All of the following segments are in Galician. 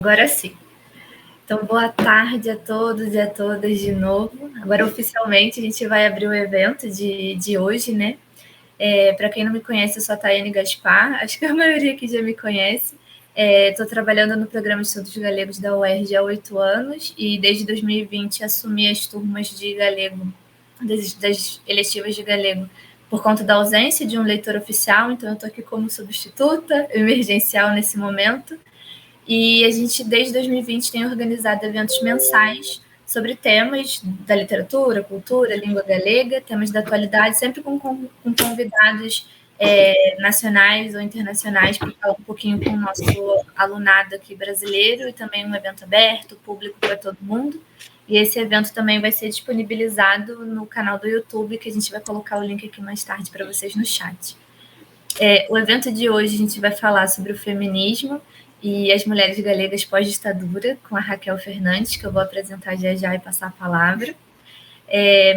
Agora sim. Então, boa tarde a todos e a todas de novo. Agora, oficialmente, a gente vai abrir o evento de hoje, né? Para quem não me conhece, eu sou a Tayane Gaspar, acho que a maioria aqui já me conhece. Estou trabalhando no Programa de Estudos Galegos da UERJ há 8 anos e desde 2020 assumi as turmas de galego, das eletivas de galego, por conta da ausência de um leitor oficial, então eu estou aqui como substituta emergencial nesse momento. E a gente, desde 2020, tem organizado eventos mensais sobre temas da literatura, cultura, língua galega, temas da atualidade, sempre com convidados nacionais ou internacionais, para falar um pouquinho com o nosso alunado aqui brasileiro, e também um evento aberto, público para todo mundo. E esse evento também vai ser disponibilizado no canal do YouTube, que a gente vai colocar o link aqui mais tarde para vocês no chat. O evento de hoje a gente vai falar sobre o feminismo e as mulheres galegas pós-ditadura, com a Raquel Fernandes, que eu vou apresentar já e passar a palavra.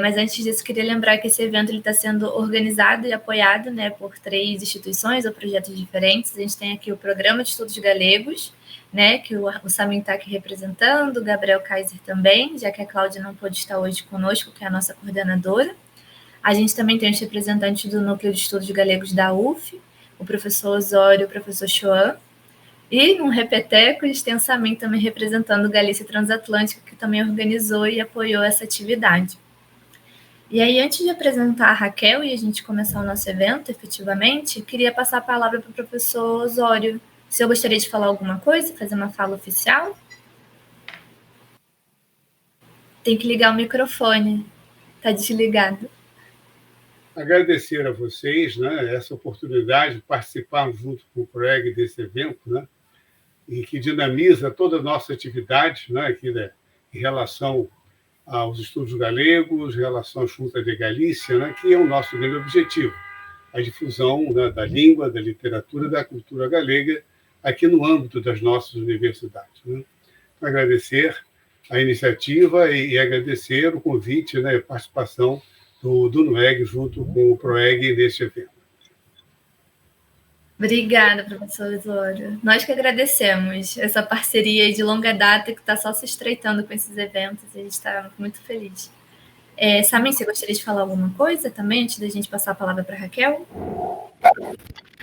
Mas antes disso, queria lembrar que esse evento está sendo organizado e apoiado, né, por 3 instituições ou projetos diferentes. A gente tem aqui o Programa de Estudos Galegos, né, que o Samin está aqui representando, o Gabriel Kaiser também, já que a Cláudia não pôde estar hoje conosco, que é a nossa coordenadora. A gente também tem os representantes do Núcleo de Estudos Galegos da UF, o professor Osório e o professor Choan, e um repeteco extensamente também representando o Galícia Transatlântica, que também organizou e apoiou essa atividade. E aí, antes de apresentar a Raquel e a gente começar o nosso evento, efetivamente, queria passar a palavra para o professor Osório. Se eu gostaria de falar alguma coisa, fazer uma fala oficial? Tem que ligar o microfone, está desligado. Agradecer a vocês, né, essa oportunidade de participar junto com o PROEG desse evento, né, e que dinamiza toda a nossa atividade, né, aqui, né, em relação aos estudos galegos, em relação à Junta de Galícia, né, que é o nosso grande objetivo, a difusão, né, da língua, da literatura e da cultura galega aqui no âmbito das nossas universidades. Né. Então, agradecer a iniciativa e agradecer o convite, né, a participação do NUEG junto com o PROEG neste evento. Obrigada, professor Osório. Nós que agradecemos essa parceria de longa data que está só se estreitando com esses eventos, e a gente está muito feliz. Samin, você gostaria de falar alguma coisa também, antes da gente passar a palavra para a Raquel?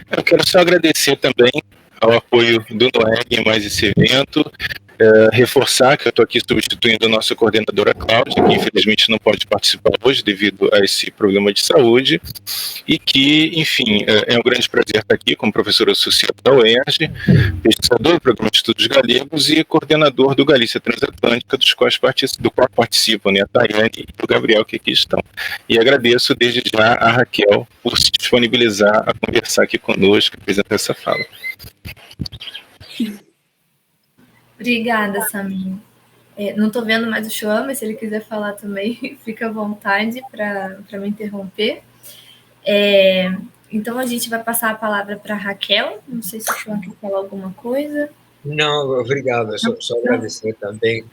Eu quero só agradecer também ao apoio do NUEG em mais esse evento, reforçar que eu estou aqui substituindo a nossa coordenadora Cláudia, que infelizmente não pode participar hoje devido a esse problema de saúde, e que, enfim, é um grande prazer estar aqui como professor associado da UERJ, pesquisador do Programa de Estudos Galegos e coordenador do Galícia Transatlântica, do qual participam, né, a Tayane e o Gabriel, que aqui estão. E agradeço desde já a Raquel por se disponibilizar a conversar aqui conosco e apresentar essa fala. Obrigada, Samin. Não estou vendo mais o Choan, mas se ele quiser falar também, fica à vontade para me interromper. Então, a gente vai passar a palavra para a Raquel. Não sei se o Choan quer falar alguma coisa. Não, obrigado. Só agradecer também.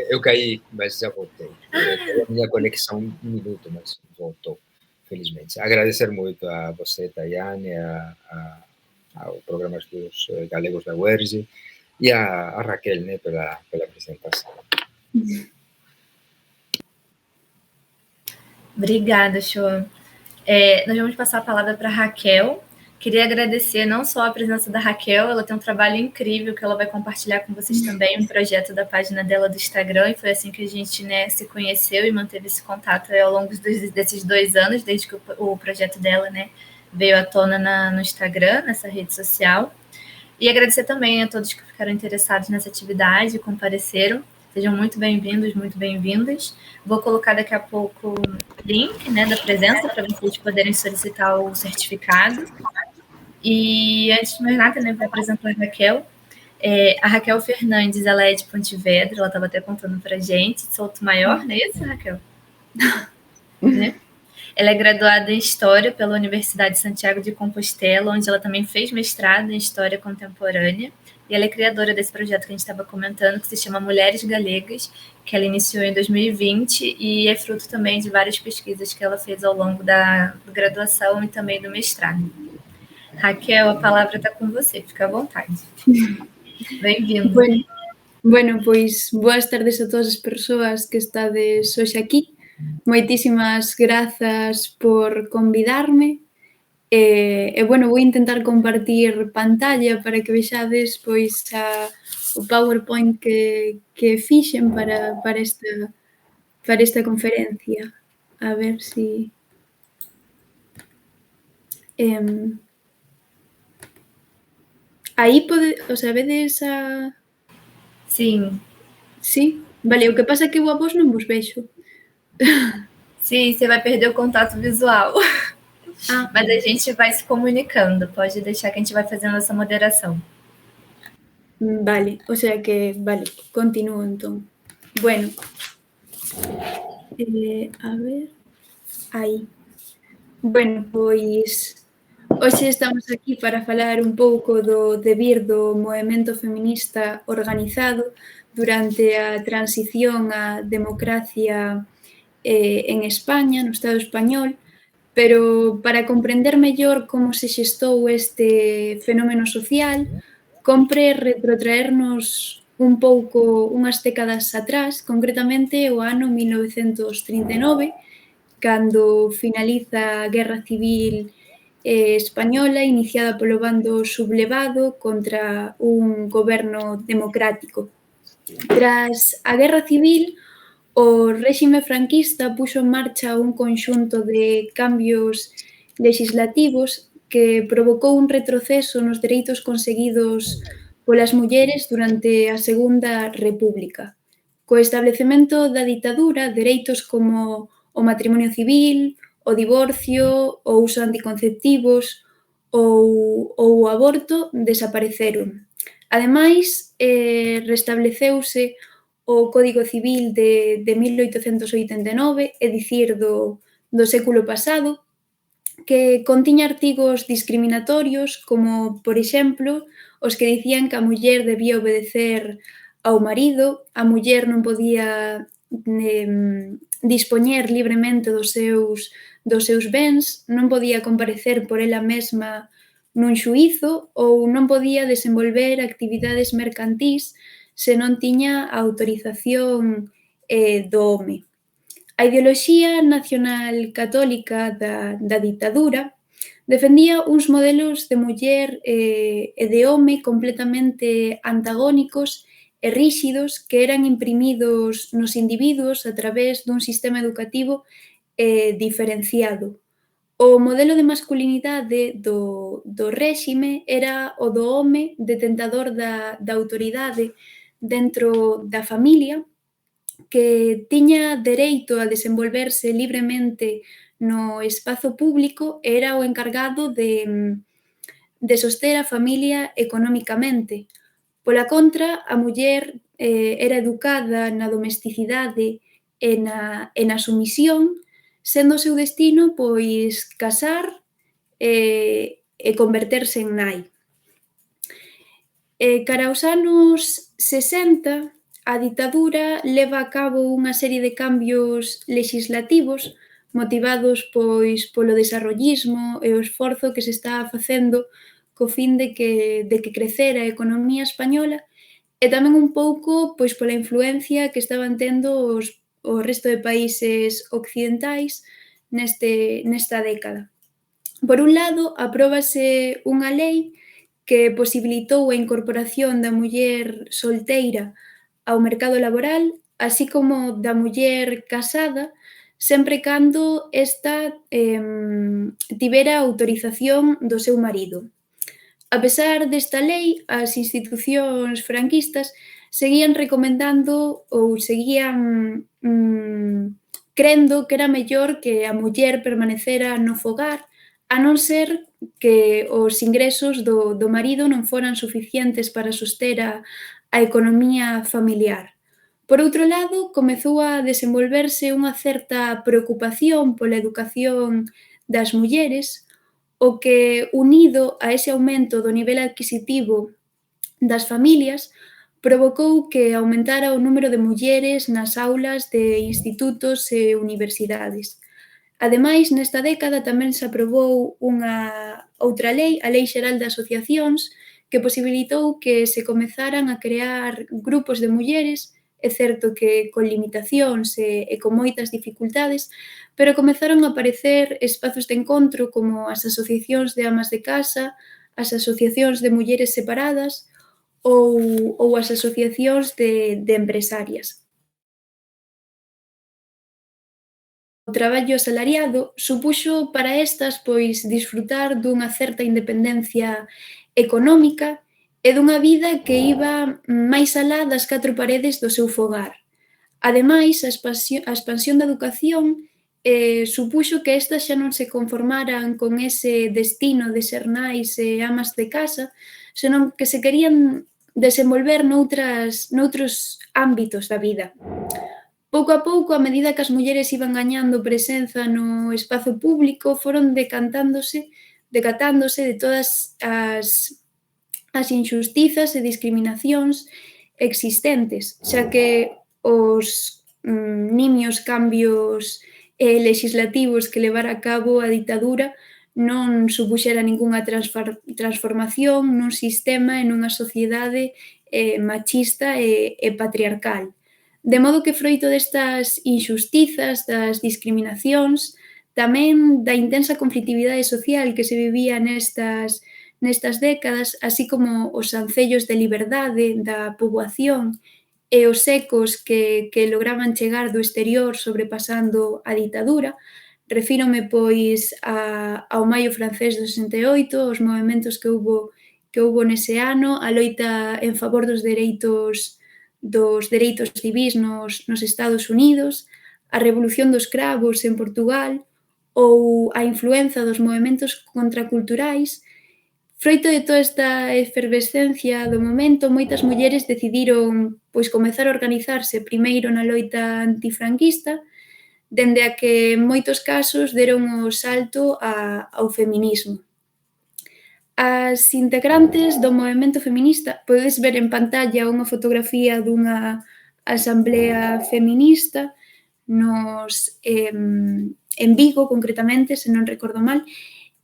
Eu caí, mas já voltei. A minha conexão um minuto, mas voltou, felizmente. Agradecer muito a você, Tayane, ao Programa de Estudos Galegos da UERJ, e a Raquel, né, pela apresentação. Obrigada, Choan. Nós vamos passar a palavra para a Raquel. Queria agradecer não só a presença da Raquel, ela tem um trabalho incrível que ela vai compartilhar com vocês também, um projeto da página dela do Instagram, e foi assim que a gente, né, se conheceu e manteve esse contato ao longo desses 2 anos, desde que o projeto dela, né, veio à tona no Instagram, nessa rede social. E agradecer também a todos que ficaram interessados nessa atividade e compareceram. Sejam muito bem-vindos, muito bem-vindas. Vou colocar daqui a pouco o link, né, da presença para vocês poderem solicitar o certificado. E antes de mais nada, né, vou apresentar a Raquel. A Raquel Fernandes, ela é de Pontevedra, ela estava até contando para a gente, de Souto Maior, não é isso, Raquel? Né? Ela é graduada em História pela Universidade de Santiago de Compostela, onde ela também fez mestrado em História Contemporânea, e ela é criadora desse projeto que a gente estava comentando, que se chama Mulheres Galegas, que ela iniciou em 2020, e é fruto também de várias pesquisas que ela fez ao longo da graduação e também do mestrado. Raquel, a palavra está com você, fica à vontade. Bem-vinda. Bueno, pois boas tardes a todas as persoas que estades hoxe aquí. Moitísimas grazas por convidarme. Bueno, vou intentar compartir pantalla para que vexades pois o PowerPoint que fixen para esta conferencia. A ver si... aí o sea, vedes a... Sim. Sí? Vale, o que pasa é que eu a vos non vos vexo. Sim, você vai perder o contato visual. Ah, Mas a gente vai se comunicando. Pode deixar que a gente vai fazendo essa moderação. vale, o sea que, vale, continúo entón. Bueno, a ver, aí. Bueno, pois hoxe estamos aquí para falar un pouco do devir do movemento feminista organizado durante a transición á democracia en España, no Estado español, pero para comprender mellor como se xestou este fenómeno social, compre retrotraernos un pouco unhas décadas atrás, concretamente o ano 1939, cando finaliza a Guerra Civil española iniciada polo bando sublevado contra un goberno democrático. Tras a Guerra Civil, o réxime franquista puxo en marcha un conxunto de cambios lexislativos que provocou un retroceso nos dereitos conseguidos polas mulleres durante a Segunda República. Co establecemento da ditadura, dereitos como o matrimonio civil, o divorcio, o uso de anticonceptivos ou o aborto desapareceron. Ademais, restableceuse o Código Civil de 1889, é dicir, do século pasado, que contiña artigos discriminatorios como, por exemplo, os que dicían que a muller debía obedecer ao marido, a muller non podía dispoñer libremente dos seus bens, non podía comparecer por ela mesma nun xuízo ou non podía desenvolver actividades mercantís se non tiña a autorización do home. A ideoloxía nacional católica da ditadura defendía uns modelos de muller e de home completamente antagónicos e ríxidos que eran imprimidos nos individuos a través dun sistema educativo diferenciado. O modelo de masculinidade do réxime era o do home detentador da autoridade dentro da familia, que tiña dereito a desenvolverse libremente no espazo público e era o encargado de soster a familia economicamente. Pola contra, a muller era educada na domesticidade e na sumisión, sendo o seu destino pois casar e converterse en nai. Cara aos anos 60, a ditadura leva a cabo unha serie de cambios lexislativos motivados pois polo desarrollismo e o esforzo que se está facendo co fin de que crecera a economía española e tamén un pouco pois pola influencia que estaban tendo o resto de países occidentais nesta década. Por un lado, apróbase unha lei que posibilitou a incorporación da muller solteira ao mercado laboral, así como da muller casada, sempre cando esta tivera autorización do seu marido. A pesar desta lei, as institucións franquistas seguían recomendando ou seguían crendo que era mellor que a muller permanecera no fogar, a non ser que os ingresos do marido non foran suficientes para soster a economía familiar. Por outro lado, comezou a desenvolverse unha certa preocupación pola educación das mulleres, o que, unido a ese aumento do nivel adquisitivo das familias, provocou que aumentara o número de mulleres nas aulas de institutos e universidades. Ademais, nesta década tamén se aprobou unha outra lei, a Lei Xeral de Asociacións, que posibilitou que se comezaran a crear grupos de mulleres, é certo que con limitacións e con moitas dificultades, pero comezaron a aparecer espazos de encontro como as asociacións de amas de casa, as asociacións de mulleres separadas ou as asociacións de empresarias. O traballo asalariado supuxo para estas pois disfrutar dunha certa independencia económica e dunha vida que iba máis alá das 4 paredes do seu fogar. Ademais, a expansión da educación supuxo que estas xa non se conformaran con ese destino de ser nais e amas de casa, senón que se querían desenvolver noutros ámbitos da vida. Pouco a pouco, a medida que as mulleres iban gañando presenza no espazo público, foron decatándose de todas as inxustizas e discriminacións existentes, xa que os nimios cambios legislativos que levara a cabo a ditadura non supuxera ningunha transformación nun sistema e nunha sociedade machista e patriarcal. De modo que froito destas inxustizas, das discriminacións, tamén da intensa conflitividade social que se vivía nestas décadas, así como os ancellos de liberdade da poboación e os ecos que lograban chegar do exterior sobrepasando a ditadura, refírome pois ao Maio francés do 68, os movementos que houbo nese ano, a loita en favor dos dereitos civís nos Estados Unidos, a revolución dos cravos en Portugal ou a influenza dos movementos contraculturais. Froito de toda esta efervescencia do momento, moitas mulleres decidiron pois comezar a organizarse primeiro na loita antifranquista, dende a que en moitos casos deron o salto ao feminismo. As integrantes do movemento feminista, podedes ver en pantalla unha fotografía dunha asamblea feminista en Vigo, concretamente, se non recordo mal.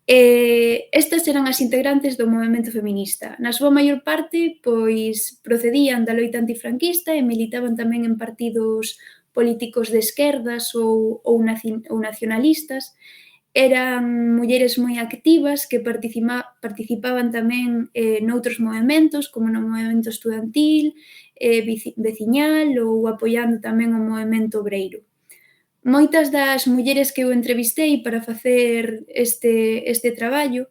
Estas eran as integrantes do movemento feminista. Na súa maior parte, pois, procedían da loita antifranquista e militaban tamén en partidos políticos de esquerdas ou nacionalistas. Eran mulleres moi activas que participaban tamén noutros movementos, como no movemento estudantil, veciñal ou apoiando tamén o movemento obreiro. Moitas das mulleres que eu entrevistei para facer este traballo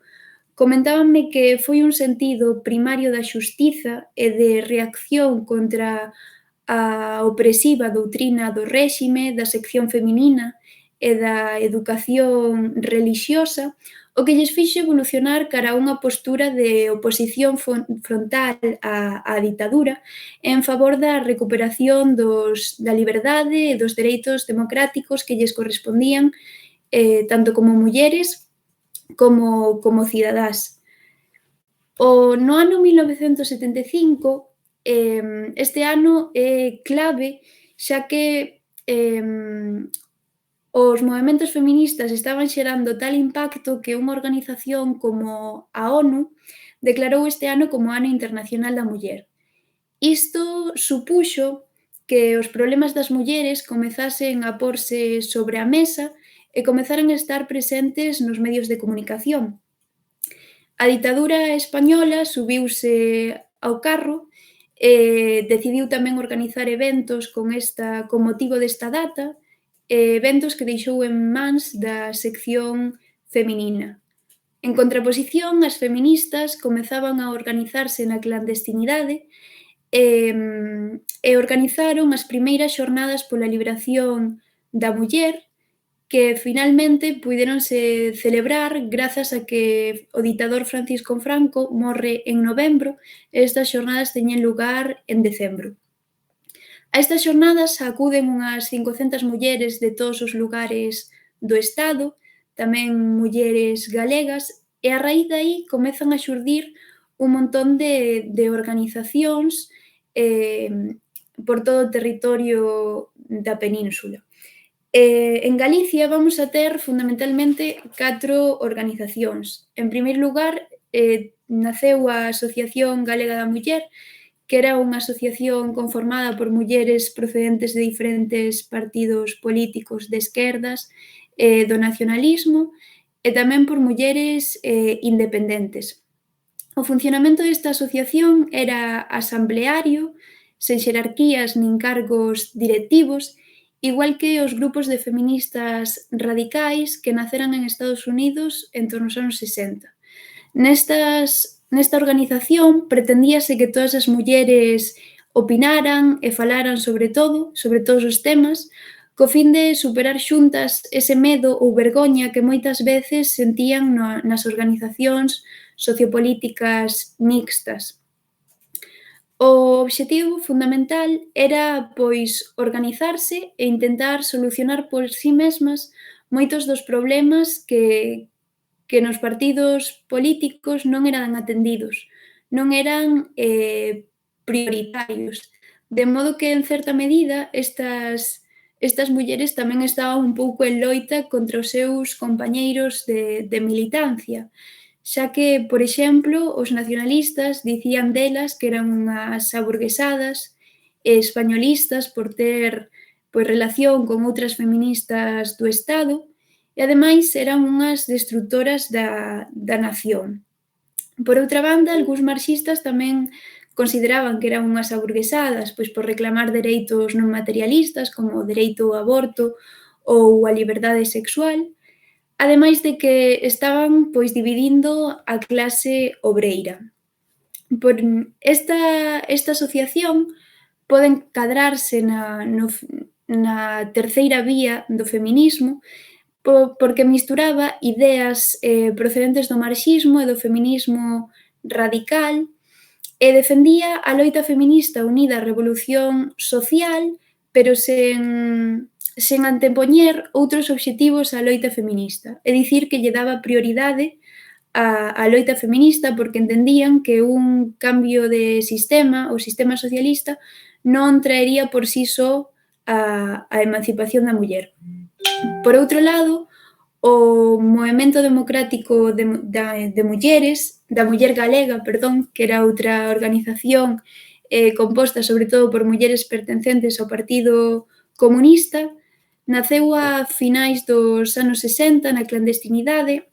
comentábanme que foi un sentido primario da xustiza e de reacción contra a opresiva doutrina do réxime, da sección feminina e da educación relixiosa, o que lles fixo evolucionar cara a unha postura de oposición frontal á ditadura en favor da recuperación da liberdade e dos dereitos democráticos que lles correspondían tanto como mulleres como cidadás. No ano 1975, este ano é clave, xa que os movementos feministas estaban xerando tal impacto que unha organización como a ONU declarou este ano como Ano Internacional da Muller. Isto supuxo que os problemas das mulleres comezasen a porse sobre a mesa e comezaran a estar presentes nos medios de comunicación. A ditadura española subiuse ao carro e decidiu tamén organizar eventos con motivo desta data, eventos que deixou en mans da sección feminina. En contraposición, as feministas comezaban a organizarse na clandestinidade e organizaron as primeiras xornadas pola liberación da muller, que finalmente puidéronse celebrar grazas a que o ditador Francisco Franco morre en novembro e estas xornadas teñen lugar en decembro. A estas xornadas acuden unhas 500 mulleres de todos os lugares do Estado, tamén mulleres galegas, e a raíz de aí comezan a xurdir un montón de organizacións por todo o territorio da península. En Galicia vamos a ter fundamentalmente 4 organizacións. En primeiro lugar, naceu a Asociación Galega da Muller, que era unha asociación conformada por mulleres procedentes de diferentes partidos políticos de esquerdas, do nacionalismo, e tamén por mulleres independentes. O funcionamento desta asociación era asambleario, sen xerarquías nin cargos directivos, igual que os grupos de feministas radicais que naceran en Estados Unidos en torno aos anos 60. Nesta organización pretendíase que todas as mulleres opinaran e falaran sobre todos os temas, co fin de superar xuntas ese medo ou vergoña que moitas veces sentían nas organizacións sociopolíticas mixtas. O obxectivo fundamental era, pois, organizarse e intentar solucionar por si mesmas moitos dos problemas que nos partidos políticos non eran atendidos, non eran prioritarios. De modo que, en certa medida, estas mulleres tamén estaban un pouco en loita contra os seus compañeiros de militancia, xa que, por exemplo, os nacionalistas dicían delas que eran unhas aburguesadas e españolistas por ter relación con outras feministas do Estado e, ademais, eran unhas destructoras da nación. Por outra banda, algúns marxistas tamén consideraban que eran unhas aburguesadas pois por reclamar dereitos non materialistas como o dereito ao aborto ou a liberdade sexual, ademais de que estaban pois dividindo a clase obreira. Por esta asociación pode encadrarse na terceira vía do feminismo porque mesturaba ideas procedentes do marxismo e do feminismo radical e defendía a loita feminista unida á revolución social, pero sen antepoñer outros obxectivos á loita feminista. É dicir, que lle daba prioridade á loita feminista porque entendían que un cambio de sistema, o sistema socialista, non traería por si só a emancipación da muller. Por outro lado, o Movemento Democrático de Mulleres, da Muller Galega, que era outra organización composta sobre todo por mulleres pertencentes ao Partido Comunista, naceu a finais dos anos 60 na clandestinidade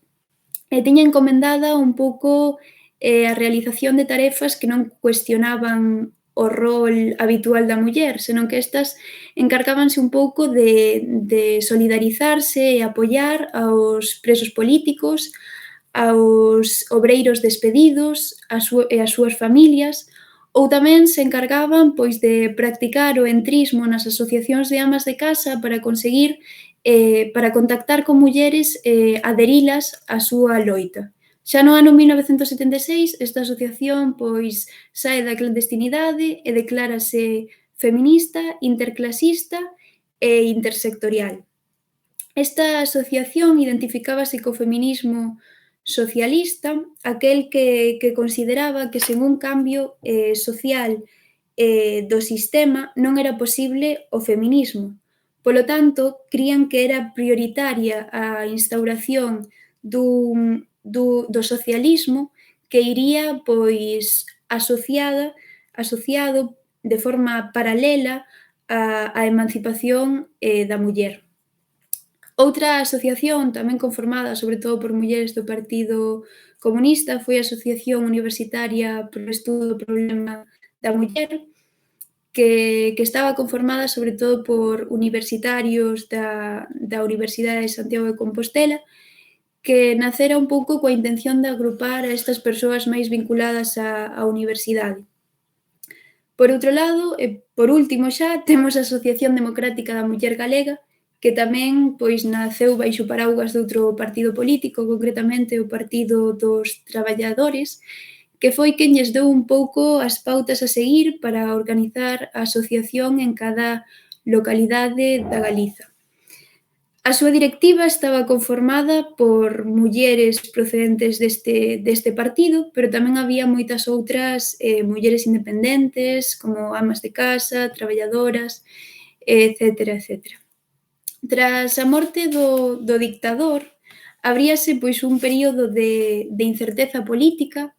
e tiña encomendada un pouco a realización de tarefas que non cuestionaban o rol habitual da muller, senón que estas encargábanse un pouco de solidarizarse e apoiar aos presos políticos, aos obreiros despedidos e as súas familias, ou tamén se encargaban pois de practicar o entrismo nas asociacións de amas de casa para conseguir, para contactar con mulleres e adherilas á súa loita. Xa no ano 1976, esta asociación pois sae da clandestinidade e declárase feminista, interclasista e intersectorial. Esta asociación identificábase co feminismo socialista, aquel que consideraba que sen un cambio social do sistema non era posible o feminismo. Polo tanto, crían que era prioritaria a instauración do socialismo que iría pois asociado de forma paralela á emancipación da muller. Outra asociación tamén conformada sobre todo por mulleres do Partido Comunista foi a Asociación Universitaria para o Estudo do Problema da Muller, que estaba conformada sobre todo por universitarios da Universidade de Santiago de Compostela, que nacera un pouco coa intención de agrupar a estas persoas máis vinculadas á universidade. Por outro lado, e por último xa, temos a Asociación Democrática da Muller Galega, que tamén pois naceu baixo paraugas de outro partido político, concretamente o Partido dos Traballadores, que foi quen lles deu un pouco as pautas a seguir para organizar a asociación en cada localidade da Galiza. A súa directiva estaba conformada por mulleres procedentes deste partido, pero tamén había moitas outras mulleres independentes, como amas de casa, traballadoras, etcétera, etcétera. Tras a morte do dictador, abríase pois un período de incerteza política,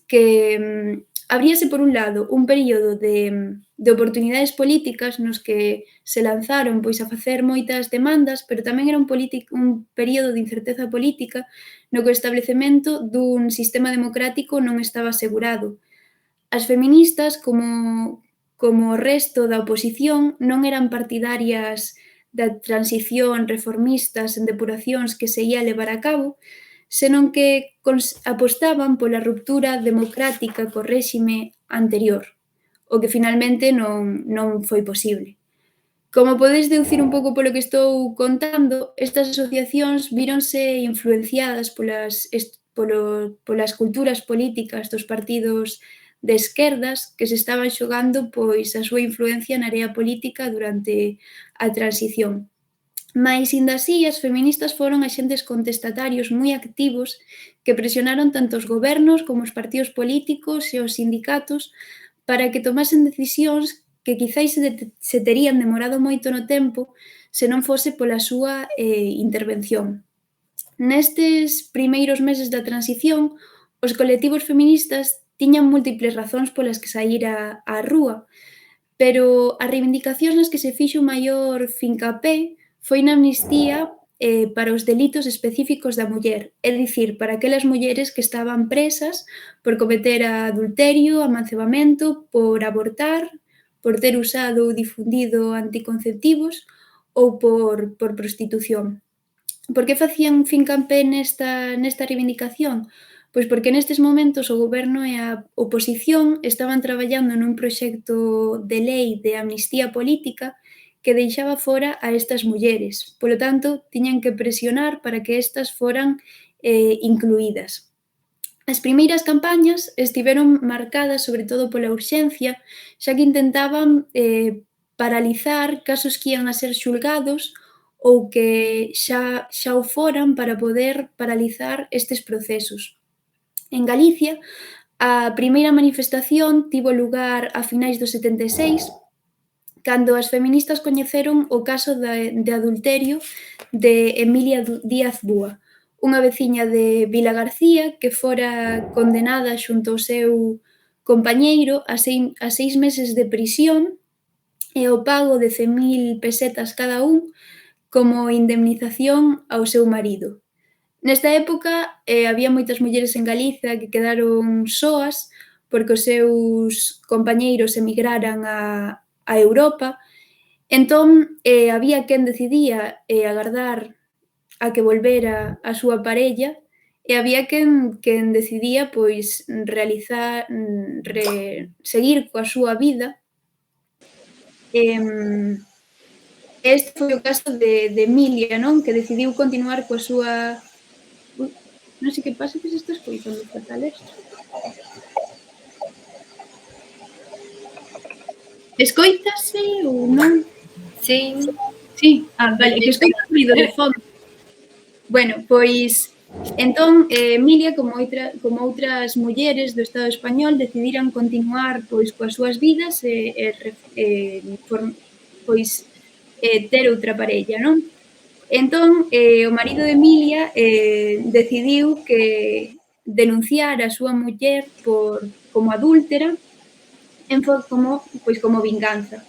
que abríase, por un lado, un período de oportunidades políticas nos que se lanzaron pois a facer moitas demandas, pero tamén era un período de incerteza política no que o establecemento dun sistema democrático non estaba asegurado. As feministas, como o resto da oposición, non eran partidarias da transición reformistas en depuracións que se ia levar a cabo, senón que apostaban pola ruptura democrática co réxime anterior, o que finalmente non foi posible. Como podedes deducir un pouco polo que estou contando, estas asociacións víronse influenciadas polas culturas políticas dos partidos de esquerdas que se estaban xogando pois a súa influencia na área política durante a transición. Mais, inda así, as feministas foron axentes contestatarios moi activos que presionaron tanto os gobernos como os partidos políticos e os sindicatos para que tomasen decisións que quizáis se terían demorado moito no tempo se non fose pola súa intervención. Nestes primeiros meses da transición, os colectivos feministas tiñan múltiples razóns polas que saír á rúa, pero as reivindicacións nas que se fixo maior fincapé foi na amnistía para os delitos específicos da muller, é dicir, para aquelas mulleres que estaban presas por cometer adulterio, amancebamento, por abortar, por ter usado ou difundido anticonceptivos ou por prostitución. Por que facían fincapé nesta reivindicación? Pois porque nestes momentos o goberno e a oposición estaban traballando nun proxecto de lei de amnistía política que deixaba fora a estas mulleres. Polo tanto, tiñan que presionar para que estas foran incluídas. As primeiras campañas estiveron marcadas sobre todo pola urxencia, xa que intentaban paralizar casos que ian a ser xulgados ou que xa o foran para poder paralizar estes procesos. En Galicia, a primeira manifestación tivo lugar a finais do 76, cando as feministas coñeceron o caso de adulterio de Emilia Díaz Búa, unha veciña de Vilagarcía que fora condenada xunto ao seu compañeiro a 6 meses de prisión e o pago de 100.000 pesetas cada un como indemnización ao seu marido. Nesta época había moitas mulleres en Galiza que quedaron soas porque os seus compañeiros emigraran a Europa, entón había quen decidía agardar a que volvera a súa parella e había quen decidía pois seguir coa súa vida. Este foi o caso de Emilia, non? Que decidiu continuar coa súa... Non sei que pasa que se está escoitando fatal isto. Escoítase ou non? Sí. Sí, vale, que escoita o ruido de fondo. Bueno, pois, entón, Emilia, como outras mulleres do Estado español, decidiran continuar pois coas súas vidas e ter outra parella, non? Entón, o marido de Emilia decidiu que denunciar a súa muller como adúltera como vinganza.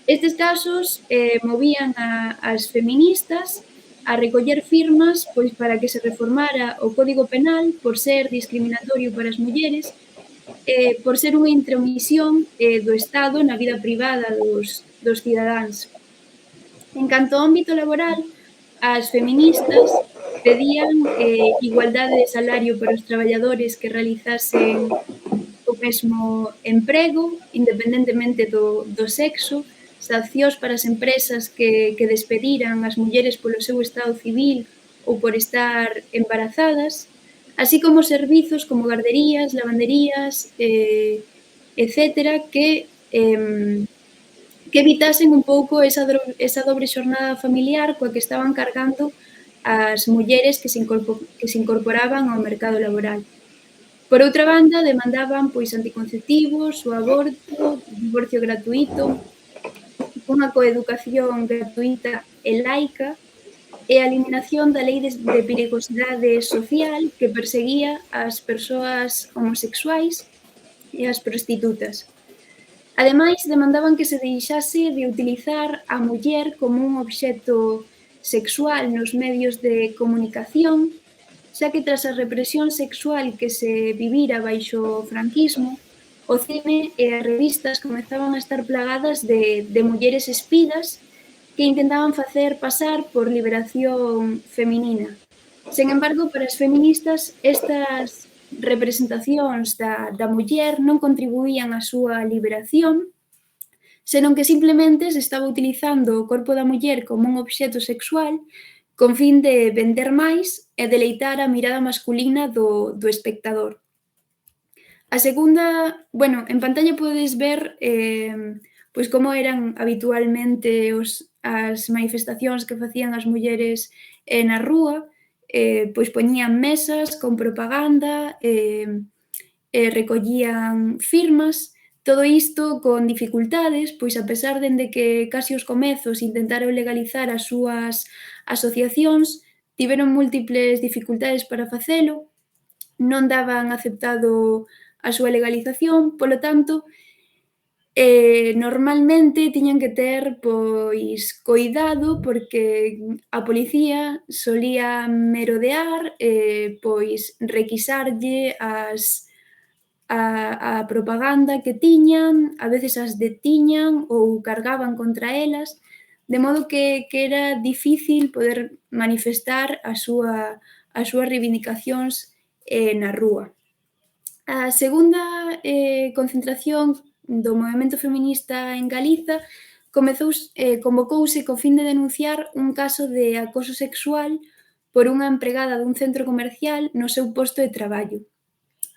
Estes casos movían as feministas a recoller firmas pois para que se reformara o Código Penal por ser discriminatorio para as mulleres, por ser unha intromisión do Estado na vida privada dos cidadáns. En canto ao ámbito laboral, as feministas pedían igualdade de salario para os traballadores que realizasen o mesmo emprego, independentemente do sexo, sancións para as empresas que despediran as mulleres polo seu estado civil ou por estar embarazadas, así como servizos como garderías, lavanderías, etcétera, que evitasen un pouco esa dobre xornada familiar coa que estaban cargando as mulleres que se incorporaban ao mercado laboral. Por outra banda, demandaban pois anticonceptivos, o aborto, o divorcio gratuito, unha coeducación gratuita e laica e a eliminación da lei de perigosidade social que perseguía as persoas homosexuais e as prostitutas. Ademais, demandaban que se deixase de utilizar a muller como un obxecto sexual nos medios de comunicación, xa que tras a represión sexual que se vivira baixo o franquismo, o cine e as revistas comezaban a estar plagadas de mulleres espidas que intentaban facer pasar por liberación feminina. Sen embargo, para as feministas, estas representacións da muller non contribuían á súa liberación, senón que simplemente se estaba utilizando o corpo da muller como un obxecto sexual con fin de vender máis e deleitar a mirada masculina do espectador. A segunda, bueno, en pantalla podes ver pois como eran habitualmente as manifestacións que facían as mulleres na rúa, pois poñían mesas con propaganda, recollían firmas, todo isto con dificultades, pois a pesar dende que case os comezos intentaron legalizar as súas asociacións, tiveron múltiples dificultades para facelo, non daban aceptado a súa legalización, polo tanto, normalmente tiñan que ter, pois, coidado porque a policía solía merodear, pois, requisarlle a propaganda que tiñan, a veces as detiñan ou cargaban contra elas, de modo que era difícil poder manifestar as súas reivindicacións na rúa. A segunda concentración do movemento feminista en Galiza convocouse co fin de denunciar un caso de acoso sexual por unha empregada dun centro comercial no seu posto de traballo.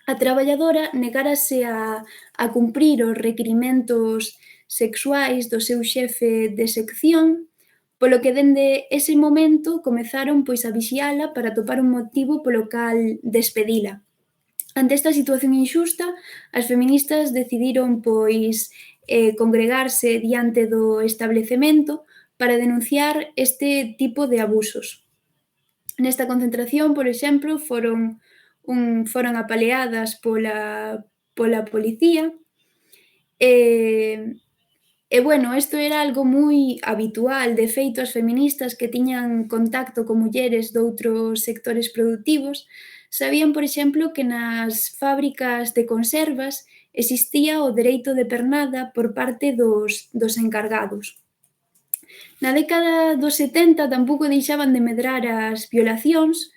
A traballadora negárase a cumprir os requirimentos sexuais do seu xefe de sección, polo que dende ese momento comezaron pois a vixiala para atopar un motivo polo cal despedila. Ante esta situación inxusta, as feministas decidiron, pois, congregarse diante do establecemento para denunciar este tipo de abusos. Nesta concentración, por exemplo, foron apaleadas pola policía bueno, isto era algo moi habitual. De feito, as feministas que tiñan contacto con mulleres doutros sectores produtivos sabían, por exemplo, que nas fábricas de conservas existía o dereito de pernada por parte dos encargados. Na década dos 70 tampouco deixaban de medrar as violacións,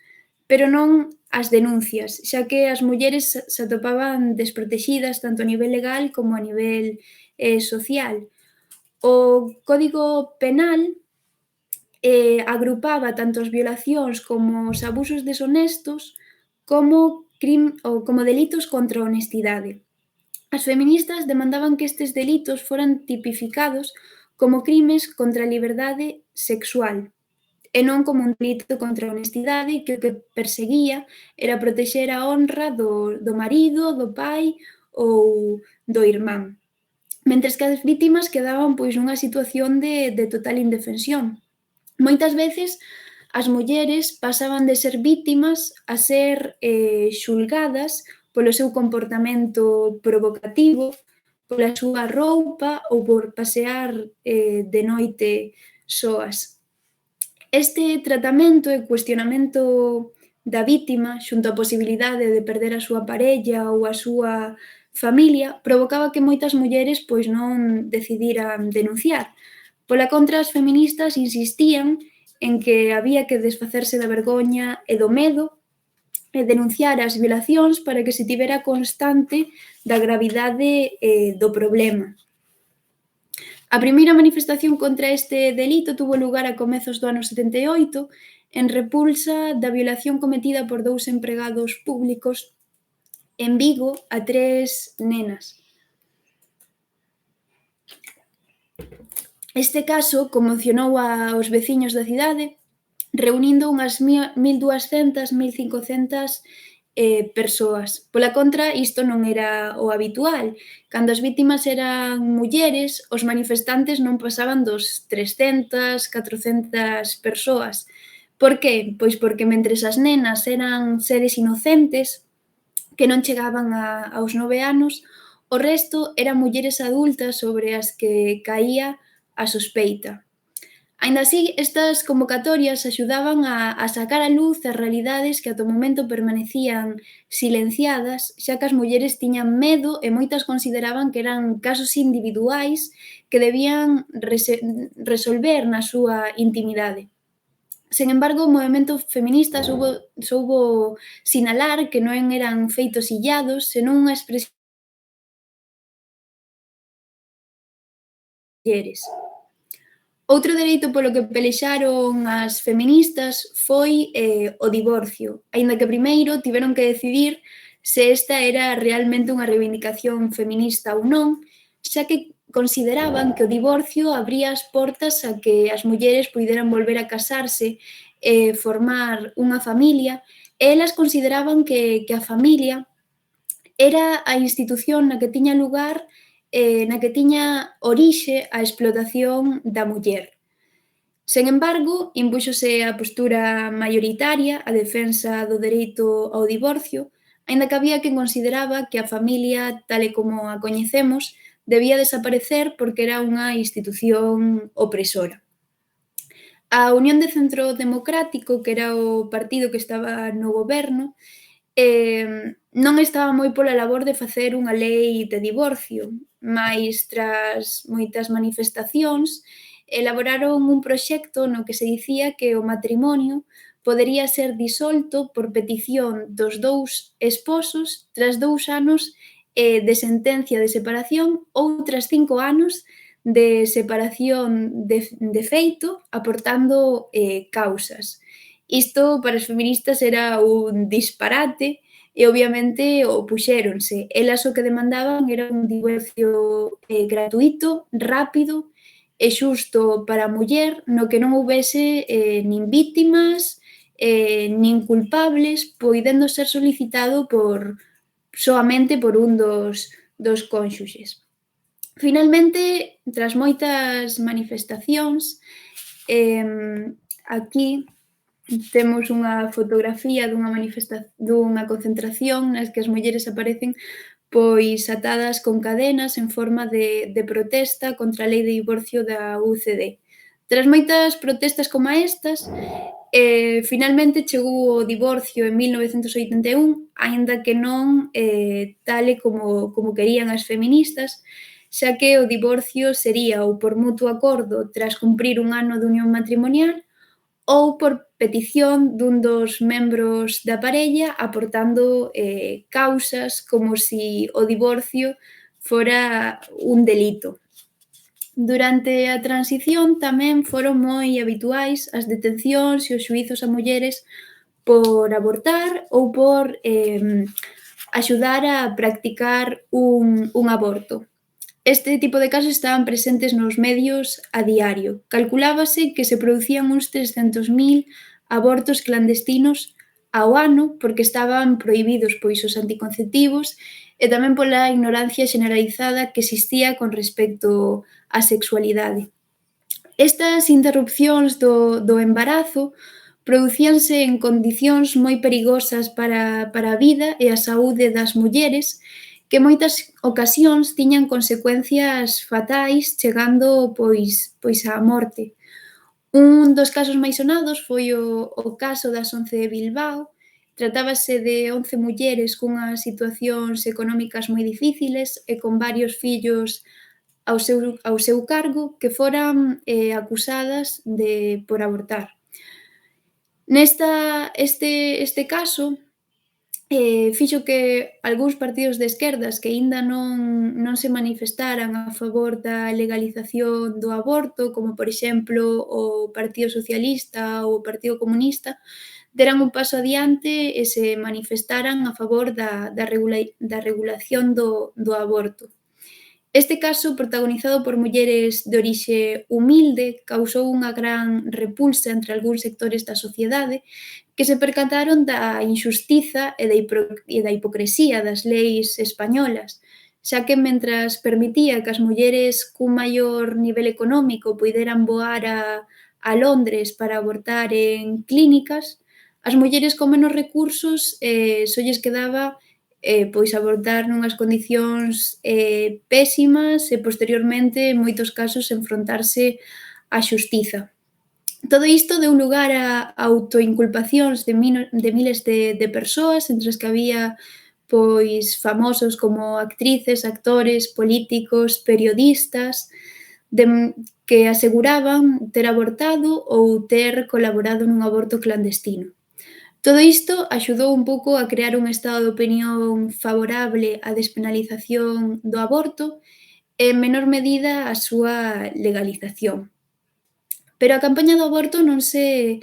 pero non as denuncias, xa que as mulleres se atopaban desprotexidas tanto a nivel legal como a nivel social. O Código Penal agrupaba tanto as violacións como os abusos deshonestos como delitos contra a honestidade. As feministas demandaban que estes delitos foran tipificados como crimes contra a liberdade sexual e non como un delito contra a honestidade que o que perseguía era protexer a honra do marido, do pai ou do irmán. Mentres que as vítimas quedaban pois nunha situación de total indefensión. Moitas veces as mulleres pasaban de ser vítimas a ser xulgadas polo seu comportamento provocativo, pola súa roupa ou por pasear de noite soas. Este tratamento e cuestionamento da vítima xunto á posibilidade de perder a súa parella ou a súa familia provocaba que moitas mulleres pois non decidiran denunciar. Pola contra, as feministas insistían en que había que desfacerse da vergoña e do medo e denunciar as violacións para que se tivera constante da gravidade do problema. A primeira manifestación contra este delito tuvo lugar a comezos do ano 78 en repulsa da violación cometida por 2 empregados públicos en Vigo a 3 nenas. Este caso conmocionou aos veciños da cidade, reunindo unhas 1.200, 1.500 persoas. Pola contra, isto non era o habitual. Cando as vítimas eran mulleres, os manifestantes non pasaban dos 300, 400 persoas. Por que? Pois porque mentres as nenas eran seres inocentes que non chegaban aos 9 anos, o resto eran mulleres adultas sobre as que caía a sospeita. Aínda así, estas convocatorias axudaban a sacar á luz as realidades que ata o momento permanecían silenciadas, xa que as mulleres tiñan medo e moitas consideraban que eran casos individuais que debían resolver na súa intimidade. Sen embargo, o movemento feminista soubo sinalar que non eran feitos illados, senón unha expresión de mulleres. Outro dereito polo que pelexaron as feministas foi o divorcio, aínda que primeiro tiveron que decidir se esta era realmente unha reivindicación feminista ou non, xa que consideraban que o divorcio abría as portas a que as mulleres puideran volver a casarse e formar unha familia, e elas consideraban que a familia era a institución na que tiña lugar na que tiña orixe a explotación da muller. Sen embargo, impúxose a postura maioritaria, a defensa do dereito ao divorcio, aínda que había quen consideraba que a familia, tal e como a coñecemos, debía desaparecer porque era unha institución opresora. A Unión de Centro Democrático, que era o partido que estaba no goberno, non estaba moi pola labor de facer unha lei de divorcio, mais tras moitas manifestacións elaboraron un proxecto no que se dicía que o matrimonio podería ser disolto por petición dos dous esposos tras 2 anos de sentencia de separación ou tras 5 anos de separación de feito, aportando causas. Isto para as feministas era un disparate e obviamente opuxéronse. Elas o que demandaban era un divorcio gratuito, rápido e xusto para a muller, no que non houbese nin vítimas nin culpables, poidendo ser solicitado soamente por un dos cónxuxes. Finalmente, tras moitas manifestacións, aquí temos unha fotografía dunha concentración nas que as mulleres aparecen pois atadas con cadenas en forma de protesta contra a lei de divorcio da UCD. Tras moitas protestas como estas, finalmente chegou o divorcio en 1981, aínda que non tal e como querían as feministas, xa que o divorcio sería ou por mutuo acordo tras cumprir un ano de unión matrimonial ou por petición dun dos membros da parella aportando causas como si o divorcio fora un delito. Durante a transición tamén foron moi habituais as detencións e os xuízos a mulleres por abortar ou por axudar a practicar un aborto. Este tipo de casos estaban presentes nos medios a diario. Calculábase que se producían uns 300.000 abortos clandestinos ao ano porque estaban prohibidos pois os anticonceptivos e tamén pola ignorancia xeneralizada que existía con respecto á sexualidade. Estas interrupcións do embarazo producíanse en condicións moi perigosas para a vida e a saúde das mulleres que en moitas ocasións tiñan consecuencias fatais chegando pois á morte. Un dos casos máis sonados foi o caso das 11 de Bilbao. Tratábase de 11 mulleres cunhas situacións económicas moi difíciles e con varios fillos ao seu cargo que foran acusadas por abortar. Este caso fixo que algúns partidos de esquerdas que aínda non se manifestaran a favor da legalización do aborto, como por exemplo o Partido Socialista ou o Partido Comunista, deran un paso adiante e se manifestaran a favor da regulación do aborto. Este caso, protagonizado por mulleres de orixe humilde, causou unha gran repulsa entre algúns sectores da sociedade que se percataron da inxustiza e da hipocresía das leis españolas, xa que mentras permitía que as mulleres cun maior nivel económico poideran voar a Londres para abortar en clínicas, as mulleres con menos recursos só lles quedaba pois abortar nunhas condicións pésimas e posteriormente, en moitos casos, enfrontarse á xustiza. Todo isto deu lugar a autoinculpacións de miles de persoas, entre as que había pois famosos como actrices, actores, políticos, periodistas, que aseguraban ter abortado ou ter colaborado nun aborto clandestino. Todo isto axudou un pouco a crear un estado de opinión favorable á despenalización do aborto e, en menor medida, a súa legalización. Pero a campaña do aborto non se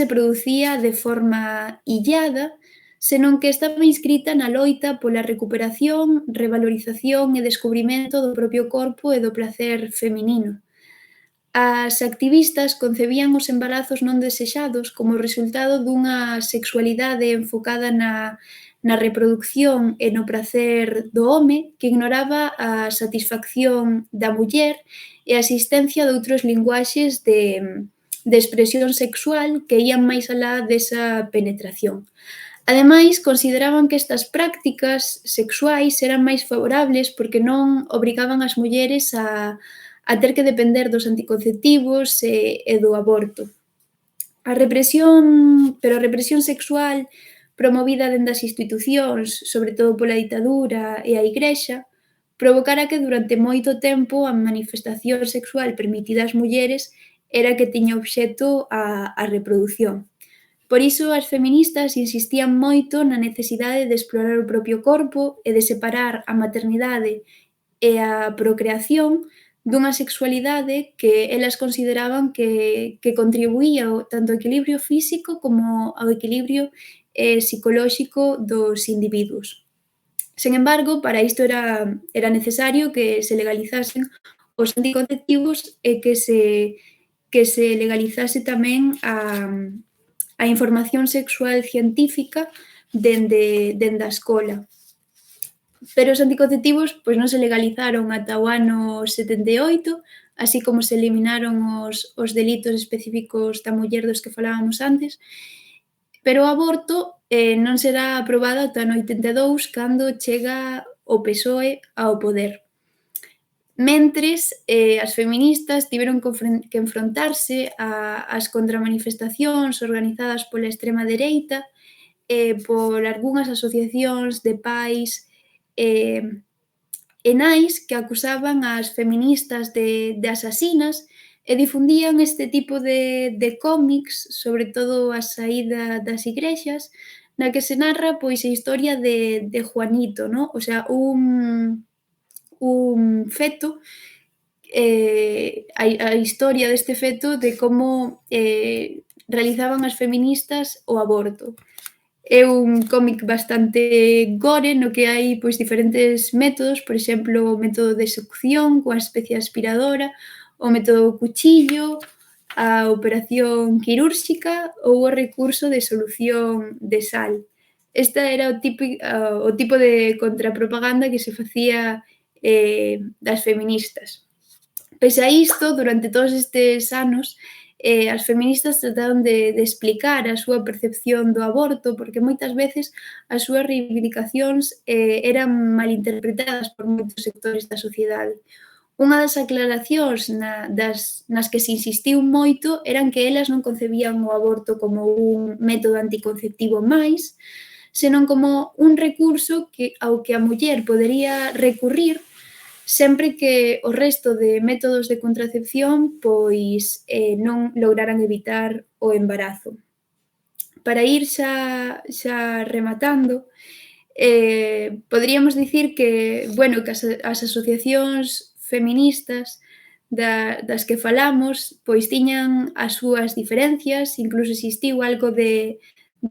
producía de forma illada, senón que estaba inscrita na loita pola recuperación, revalorización e descubrimento do propio corpo e do placer feminino. As activistas concebían os embarazos non desexados como resultado dunha sexualidade enfocada na reproducción e no pracer do home que ignoraba a satisfacción da muller e a existencia doutros linguaxes de expresión sexual que ían máis alá desa penetración. Ademais, consideraban que estas prácticas sexuais eran máis favorables porque non obrigaban as mulleres a ter que depender dos anticonceptivos e do aborto. Pero a represión sexual promovida dende as institucións, sobre todo pola ditadura e a Igrexa, provocara que durante moito tempo a manifestación sexual permitida ás mulleres era que tiña obxecto a reprodución. Por iso, as feministas insistían moito na necesidade de explorar o propio corpo e de separar a maternidade e a procreación dunha sexualidade que elas consideraban que contribuía tanto ao equilibrio físico como ao equilibrio psicolóxico dos individuos. Sen embargo, para isto era necesario que se legalizasen os anticonceptivos e que se legalizase tamén a información sexual científica dende a escola. Pero os anticonceptivos pois non se legalizaron ata o ano 78, así como se eliminaron os delitos específicos da muller dos que falábamos antes, pero o aborto non será aprobado ata o ano 82, cando chega o PSOE ao poder. Mentres, as feministas tiveron que enfrontarse ás contramanifestacións organizadas pola extrema dereita e por algunhas asociacións de pais e nais que acusaban ás feministas de asasinas e difundían este tipo de cómics, sobre todo a saída das igrexas, na que se narra pois a historia de Juanito, ¿no? O sea, un feto, a historia deste feto de como realizaban as feministas o aborto. É un cómic bastante gore no que hai pois diferentes métodos, por exemplo, o método de succión coa especie aspiradora, o método cuchillo, a operación quirúrxica ou o recurso de solución de sal. Esta era o tipo de contrapropaganda que se facía das feministas. Pese a isto, durante todos estes anos, as feministas trataron de explicar a súa percepción do aborto, porque moitas veces as súas reivindicacións eran malinterpretadas por moitos sectores da sociedade. Unha das aclaracións nas que se insistiu moito eran que elas non concebían o aborto como un método anticonceptivo máis, senón como un recurso ao que a muller podería recurrir sempre que o resto de métodos de contracepción pois non lograran evitar o embarazo. Para ir xa rematando, poderíamos dicir que as asociacións feministas das que falamos pois tiñan as súas diferencias, incluso existiu algo de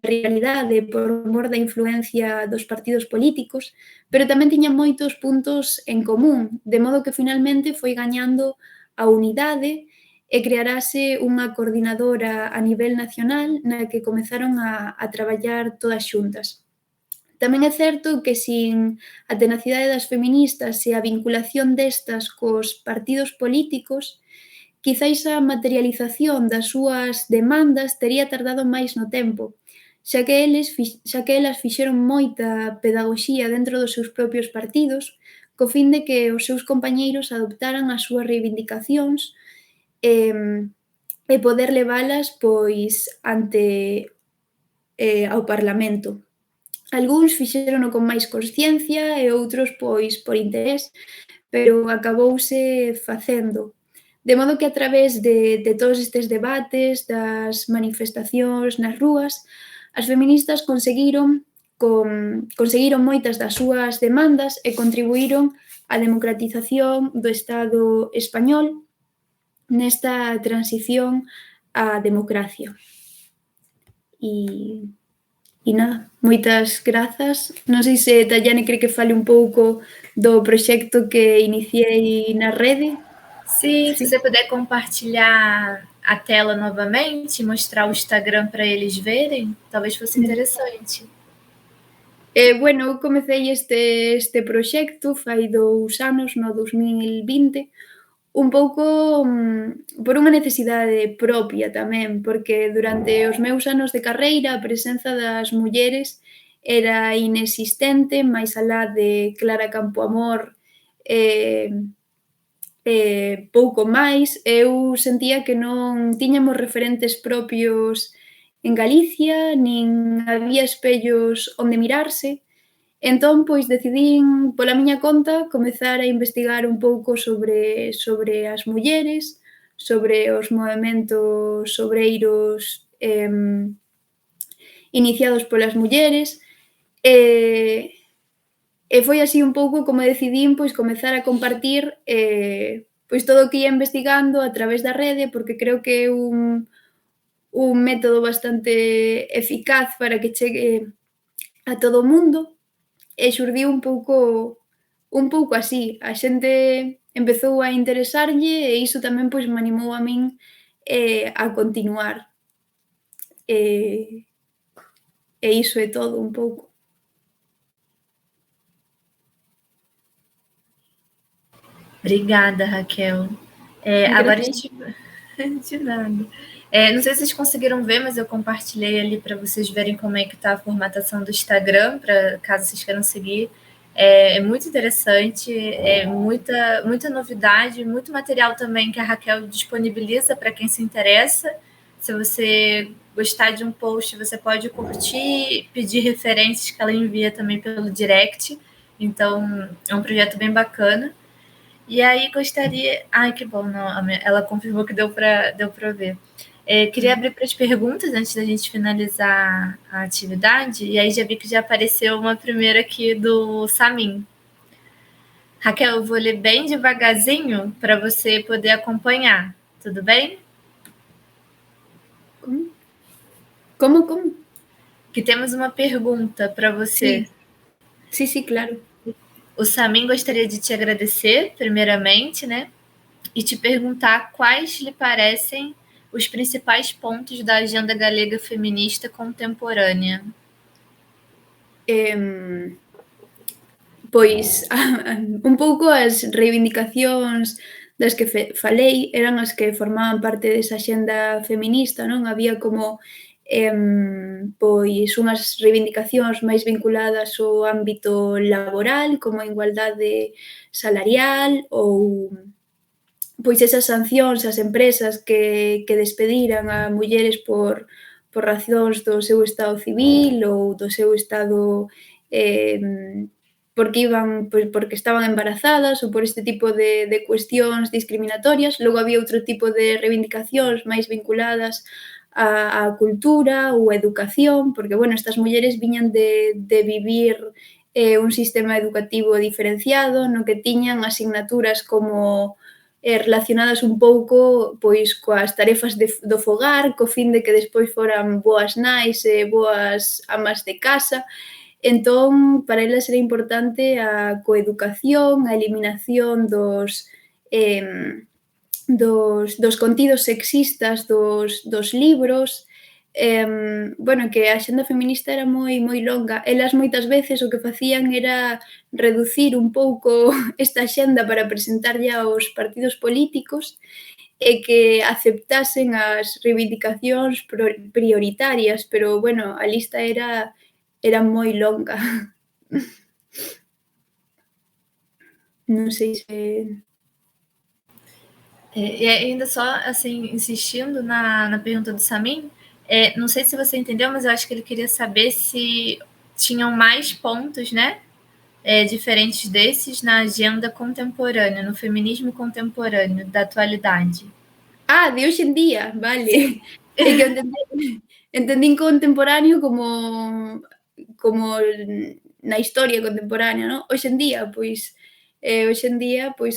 rivalidade por mor da influencia dos partidos políticos, pero tamén tiñan moitos puntos en común, de modo que finalmente foi gañando a unidade e crearase unha coordinadora a nivel nacional na que comezaron a traballar todas xuntas. Tamén é certo que sin a tenacidade das feministas e a vinculación destas cos partidos políticos, quizáis a materialización das súas demandas tería tardado máis no tempo, xa que elas fixeron moita pedagogía dentro dos seus propios partidos, co fin de que os seus compañeiros adoptaran as súas reivindicacións e poder levalas pois ante ao Parlamento. Algúns fixérono con máis consciencia e outros pois por interés, pero acabouse facendo. De modo que a través de todos estes debates, das manifestacións nas rúas, as feministas conseguiron moitas das súas demandas e contribuíron á democratización do Estado español nesta transición á democracia. E nada, moitas grazas. Non sei se Tayane cree que fale un pouco do proxecto que iniciei na rede. Sim, se você puder compartilhar a tela novamente, mostrar o Instagram para eles verem, talvez fosse interessante. Bueno, eu comecei este proxecto fai 2 anos, no 2020, un pouco por unha necesidade propia tamén, porque durante os meus anos de carreira a presenza das mulleres era inexistente, máis alá de Clara Campoamor, pouco máis. Eu sentía que non tiñamos referentes propios en Galicia, nin había espellos onde mirarse. Entón, pois, decidín, pola miña conta, comezar a investigar un pouco sobre as mulleres, sobre os movementos obreiros iniciados polas mulleres, e foi así un pouco como decidín, pois, comezar a compartir pois todo o que ia investigando a través da rede, porque creo que é un método bastante eficaz para que chegue a todo o mundo. E xurdiu un pouco así. A xente empezou a interesarlle e iso tamén pois me animou a min a continuar. E iso é todo un pouco. Obrigada, Raquel. Agora a gente... De nada. Não sei se vocês conseguiram ver, mas eu compartilhei ali para vocês verem como é que está a formatação do Instagram, para caso vocês queiram seguir. É muito interessante, é muita novidade, muito material também que a Raquel disponibiliza para quem se interessa. Se você gostar de um post, você pode curtir, pedir referências que ela envia também pelo direct. Então, é um projeto bem bacana. E aí gostaria... Ai, que bom, não, ela confirmou que deu para ver. Queria abrir para as perguntas antes da gente finalizar a atividade, e aí já vi que já apareceu uma primeira aqui do Samin. Raquel, eu vou ler bem devagarzinho para você poder acompanhar, tudo bem? Como? Que temos uma pergunta para você. Sim, claro. O Samin gostaria de te agradecer, primeiramente, né? E te perguntar quais lhe parecem os principais pontos da agenda galega feminista contemporânea. Pois, un pouco as reivindicacións das que falei eran as que formaban parte desa axenda feminista, non? Había como pois unhas reivindicacións máis vinculadas ao ámbito laboral, como a igualdade salarial ou pois esas sancións ás empresas que despediran a mulleres por razóns do seu estado civil ou do seu estado porque estaban embarazadas ou por este tipo de cuestións discriminatorias. Logo había outro tipo de reivindicacións máis vinculadas á cultura ou á educación, porque, bueno, estas mulleres viñan de vivir un sistema educativo diferenciado, no que tiñan asignaturas como relacionadas un pouco pois coas tarefas do fogar, co fin de que despois foran boas nais e boas amas de casa. Entón, para elas era importante a coeducación, a eliminación dos contidos sexistas dos libros, bueno, que a axenda feminista era moi longa. Elas moitas veces o que facían era reducir un pouco esta axenda para presentarlle aos partidos políticos e que aceptasen as reivindicacións prioritarias, pero, bueno, a lista era moi longa. Non sei se... E ainda só, assim, insistindo na pergunta do Samir, não sei se você entendeu, mas eu acho que ele queria saber se tinham mais pontos, né, diferentes desses na agenda contemporânea, no feminismo contemporâneo da atualidade. Ah, de hoxe en día, vale. É que entendín contemporáneo como na historia contemporánea, non? Hoxe en día, pois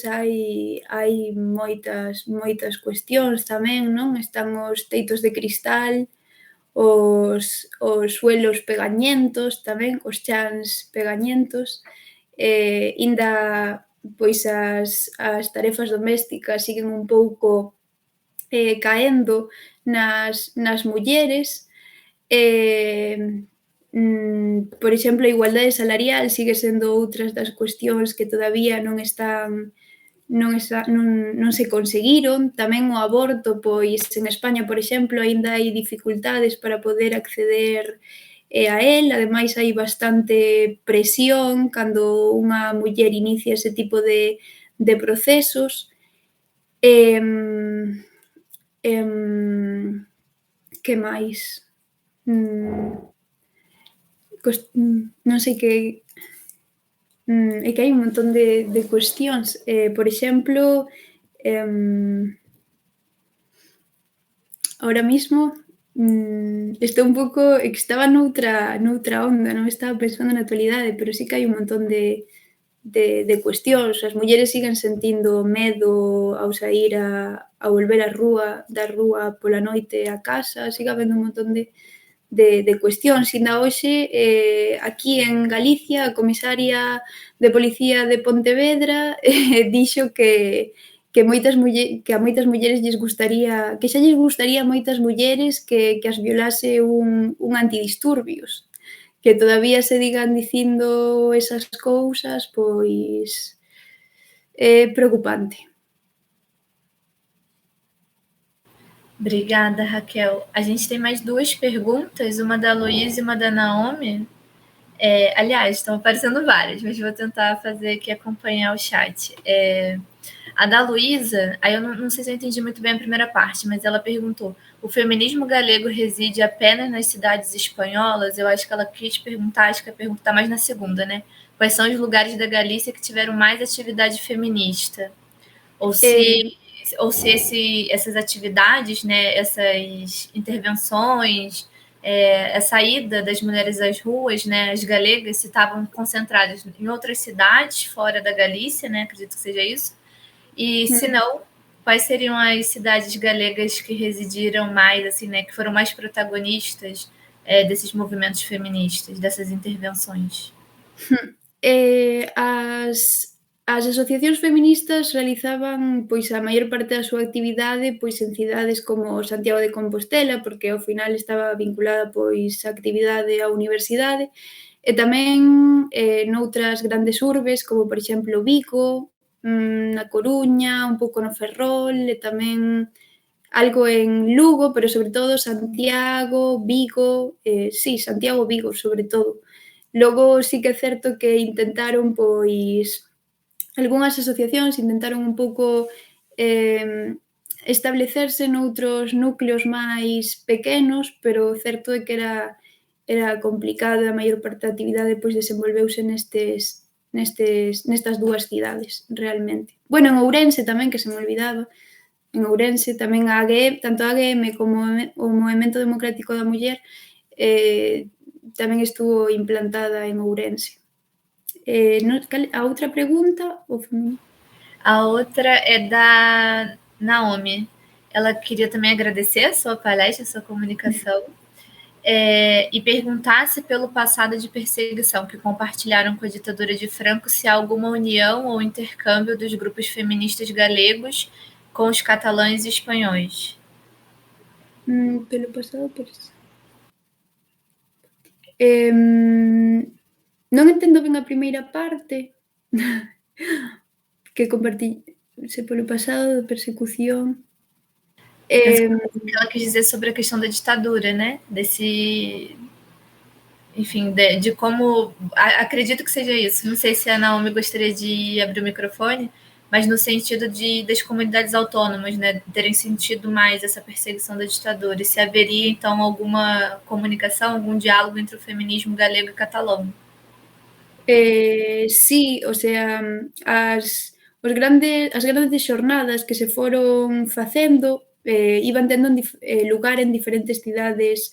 hai moitas cuestións tamén, non? Están os teitos de cristal, os suelos pegañentos tamén, os chans pegañentos, inda pois as tarefas domésticas siguen un pouco caendo nas mulleres. Por exemplo, a igualdade salarial sigue sendo outras das cuestións que todavía non se conseguiron. Tamén o aborto, pois en España, por exemplo, aínda hai dificultades para poder acceder a el. Ademais, hai bastante presión cando unha muller inicia ese tipo de procesos. Que máis? Non sei que... É que hai un montón de cuestións. Por exemplo, ahora mismo estou un pouco... É que estaba noutra onda, non estaba pensando na actualidade, pero sí que hai un montón de cuestións. As mulleres siguen sentindo medo ao saír a volver da rúa pola noite a casa, sigue habendo un montón de cuestións. Inda hoxe, aquí en Galicia, a comisaria de policía de Pontevedra dixo que a moitas mulleres lles gustaría, que xa lles gustaría a moitas mulleres que as violase un antidisturbios. Que todavía se digan dicindo esas cousas, pois é preocupante. Obrigada, Raquel. A gente tem mais duas perguntas, uma da Luísa e uma da Naomi. Aliás, estão aparecendo várias, mas vou tentar fazer aqui, acompanhar o chat. A da Luísa, aí eu não sei se eu entendi muito bem a primeira parte, mas ela perguntou: o feminismo galego reside apenas nas cidades espanholas? Eu acho que ela quis perguntar, acho que a pergunta está mais na segunda, né? Quais são os lugares da Galícia que tiveram mais atividade feminista? Ou se essas atividades, né, essas intervenções, essa ida das mulheres às ruas, né, as galegas, se estavam concentradas em outras cidades fora da Galícia, né, acredito que seja isso, e se não, quais seriam as cidades galegas que residiram mais, assim, né, que foram mais protagonistas desses movimentos feministas, dessas intervenções? As asociacións feministas realizaban pois a maior parte da súa actividade pois en cidades como Santiago de Compostela, porque ao final estaba vinculada pois a actividade á universidade, e tamén noutras grandes urbes, como por exemplo Vigo, na Coruña, un pouco no Ferrol, e tamén algo en Lugo, pero sobre todo Santiago, Vigo, Santiago, Vigo, sobre todo. Logo sí que é certo que intentaron, pois, algunhas asociacións intentaron un pouco establecerse noutros núcleos máis pequenos, pero o certo é que era complicado, a maior parte da actividade pois desenvolveuse nestas dúas cidades, realmente. Bueno, en Ourense tamén, que se me olvidaba, en Ourense tamén tanto a AGM como o Movemento Democrático da Muller tamén estuvo implantada en Ourense. A outra pregunta? A outra é da Naomi. Ela queria também agradecer a sua palestra, a sua comunicação, e perguntar se pelo passado de perseguição que compartilharam com a ditadura de Franco, se há alguma união ou intercâmbio dos grupos feministas galegos com os catalães e espanhóis. Pelo passado, non entendo ben a primeira parte que compartí, se polo pasado de persecución... Ela quis dizer sobre a questão da ditadura, né? Enfim, de como... Acredito que seja isso. Não sei se a Naomi gostaria de abrir o microfone, mas no sentido das comunidades autônomas, né, terem sentido mais essa perseguição da ditadura, e se haveria, então, alguma comunicação, algum diálogo entre o feminismo galego e catalão. Sí, o sea, as grandes xornadas que se foron facendo iban tendo lugar en diferentes cidades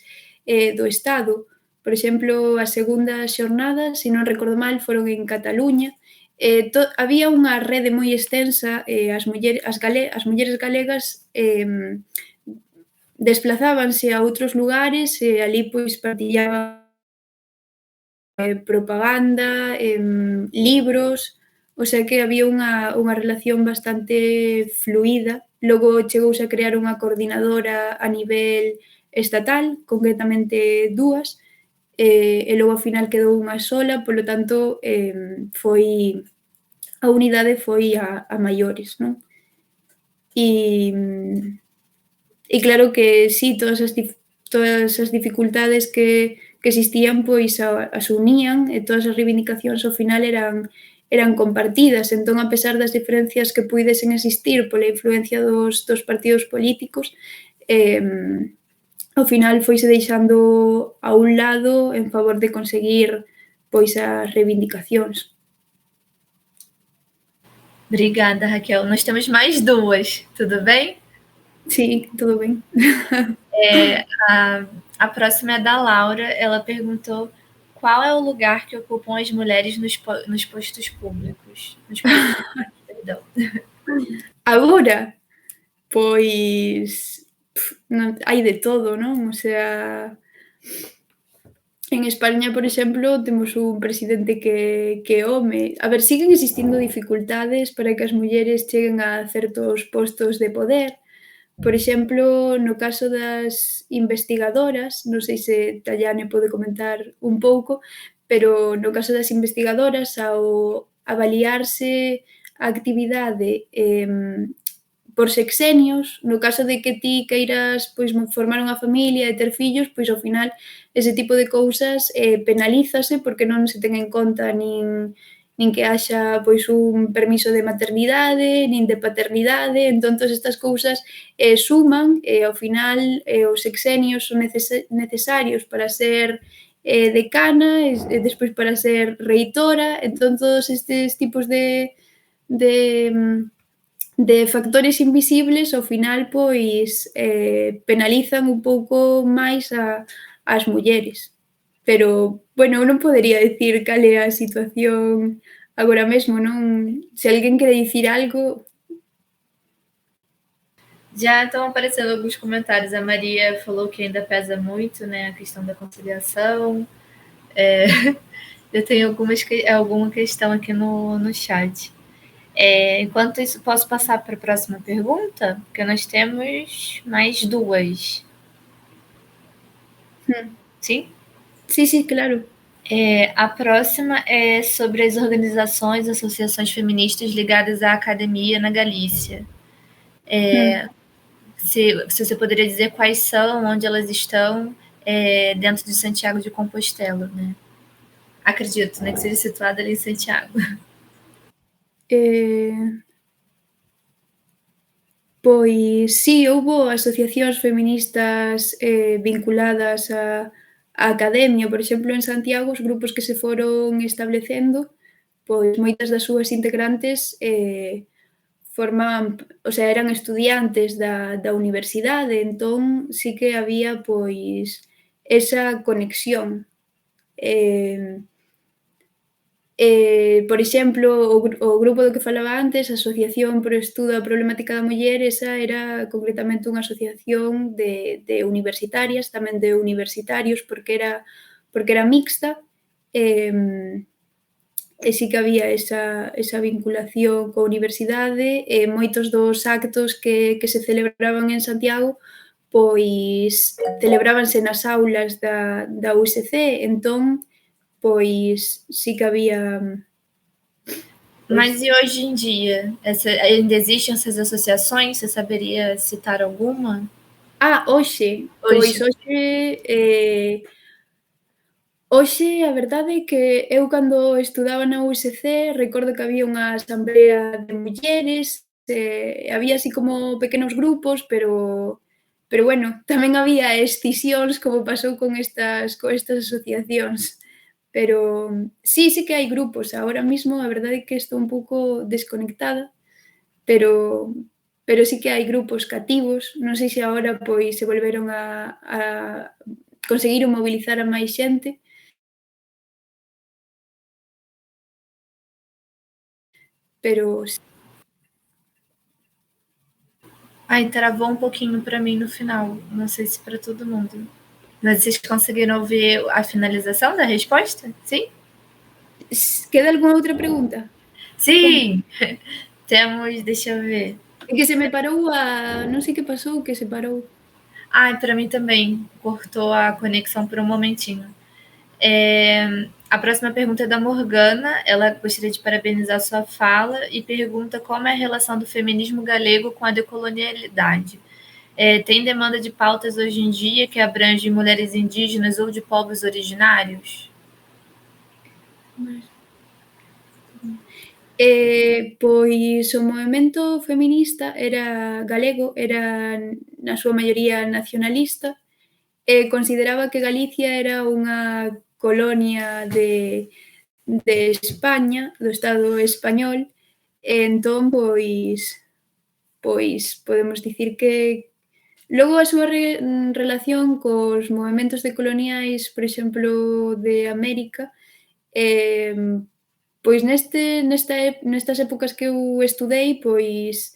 do Estado. Por exemplo, a segunda xornada, se non recordo mal, foron en Cataluña. Había unha rede moi extensa, as mulleres galegas desplazábanse a outros lugares e ali pois partillaban propaganda, libros, o sea que había unha relación bastante fluida. Logo chegouse a crear unha coordinadora a nivel estatal, concretamente 2, e logo ao final quedou unha sola, polo tanto, a unidade foi a maiores, non? E claro que sí, todas as dificultades que existían, pois as unían, e todas as reivindicacións ao final eran compartidas. Entón, a pesar das diferencias que puidesen existir pola influencia dos partidos políticos, ao final foise deixando a un lado en favor de conseguir pois as reivindicacións. Obrigada, Raquel. Nós temos mais 2, tudo bem? Sim, tudo bem. A próxima é da Laura. Ela perguntou qual é o lugar que ocupam as mulheres nos postos públicos. Perdão. Agora, pois hai de todo, non? O sea, en España, por exemplo, temos un presidente que é home. A ver, siguen existindo dificultades para que as mulleres cheguen a certos postos de poder. Por exemplo, no caso das investigadoras, non sei se Tayane pode comentar un pouco, pero no caso das investigadoras, ao avaliarse a actividade por sexenios, no caso de que ti queiras pois formar unha familia e ter fillos, pois ao final ese tipo de cousas penalízase porque non se ten en conta nin que haxa pois un permiso de maternidade, nin de paternidade, entón todas estas cousas suman e ao final os sexenios son necesarios para ser decana e despois para ser reitora, entón todos estes tipos de factores invisibles ao final pois penalizan un pouco máis as mulleres. Pero, bueno, eu non podería dicir cal é a situación agora mesmo, non? Se alguén quere dicir algo... Já estão aparecendo alguns comentários. A Maria falou que ainda pesa muito, né, a questão da conciliação. Eu tenho alguma questão aqui no chat. Enquanto isso, posso passar para a próxima pergunta? Porque nós temos mais 2. Sim? Sim, claro. A próxima é sobre as organizações e associações feministas ligadas à academia na Galícia. Se você poderia dizer quais são, onde elas estão dentro de Santiago de Compostela, né? Acredito, né, que seja situada ali em Santiago. Pois sí, houbo asociacións feministas vinculadas á academia. Por exemplo, en Santiago, os grupos que se foron establecendo, pois moitas das súas integrantes formaban, o sea, eran estudiantes da universidade, entón sí que había pois esa conexión. Por exemplo, o grupo do que falaba antes, a Asociación pro Estudo da Problemática da Muller, esa era concretamente unha asociación de universitarias, tamén de universitarios, porque era mixta, e sí que había esa vinculación coa universidade, e moitos dos actos que se celebraban en Santiago, pois celebrábanse nas aulas da USC, entón pois sí que había Mas e hoje em dia? Ainda existem essas associações? Você saberia citar alguma? Hoxe, pois hoxe a verdade é que eu cando estudaba na USC recordo que había unha asamblea de mulleres, había así como pequenos grupos, pero bueno, tamén había escisións como pasou con estas asociacións. Pero sí que hai grupos, agora mismo a verdade é que estou un pouco desconectada, pero sí que hai grupos cativos, non sei se agora pois se volveron a conseguiron mobilizar a máis xente, pero Ai, travou um pouquinho para mim no final. Não sei se para todo mundo. Mas vocês conseguiram ouvir a finalização da resposta? Sim? queda algunha outra pregunta? Sim! Temos, deixa eu ver. É que se me parou non sei que pasou, que se parou. Ai, para mim também. Cortou a conexão por um momentinho. A próxima pergunta é da Morgana. Ela gostaria de parabenizar sua fala e pergunta como é a relação do feminismo galego com a decolonialidade. Tem demanda de pautas hoje em dia que abrangem mulheres indígenas ou de povos originários? Pois o movemento feminista era galego, era na súa maioría nacionalista, e consideraba que Galicia era unha colonia de España, do Estado español, e entón, pois podemos dicir que logo a súa relación cos movementos decoloniais, por exemplo, de América, pois nestas épocas que eu estudei, pois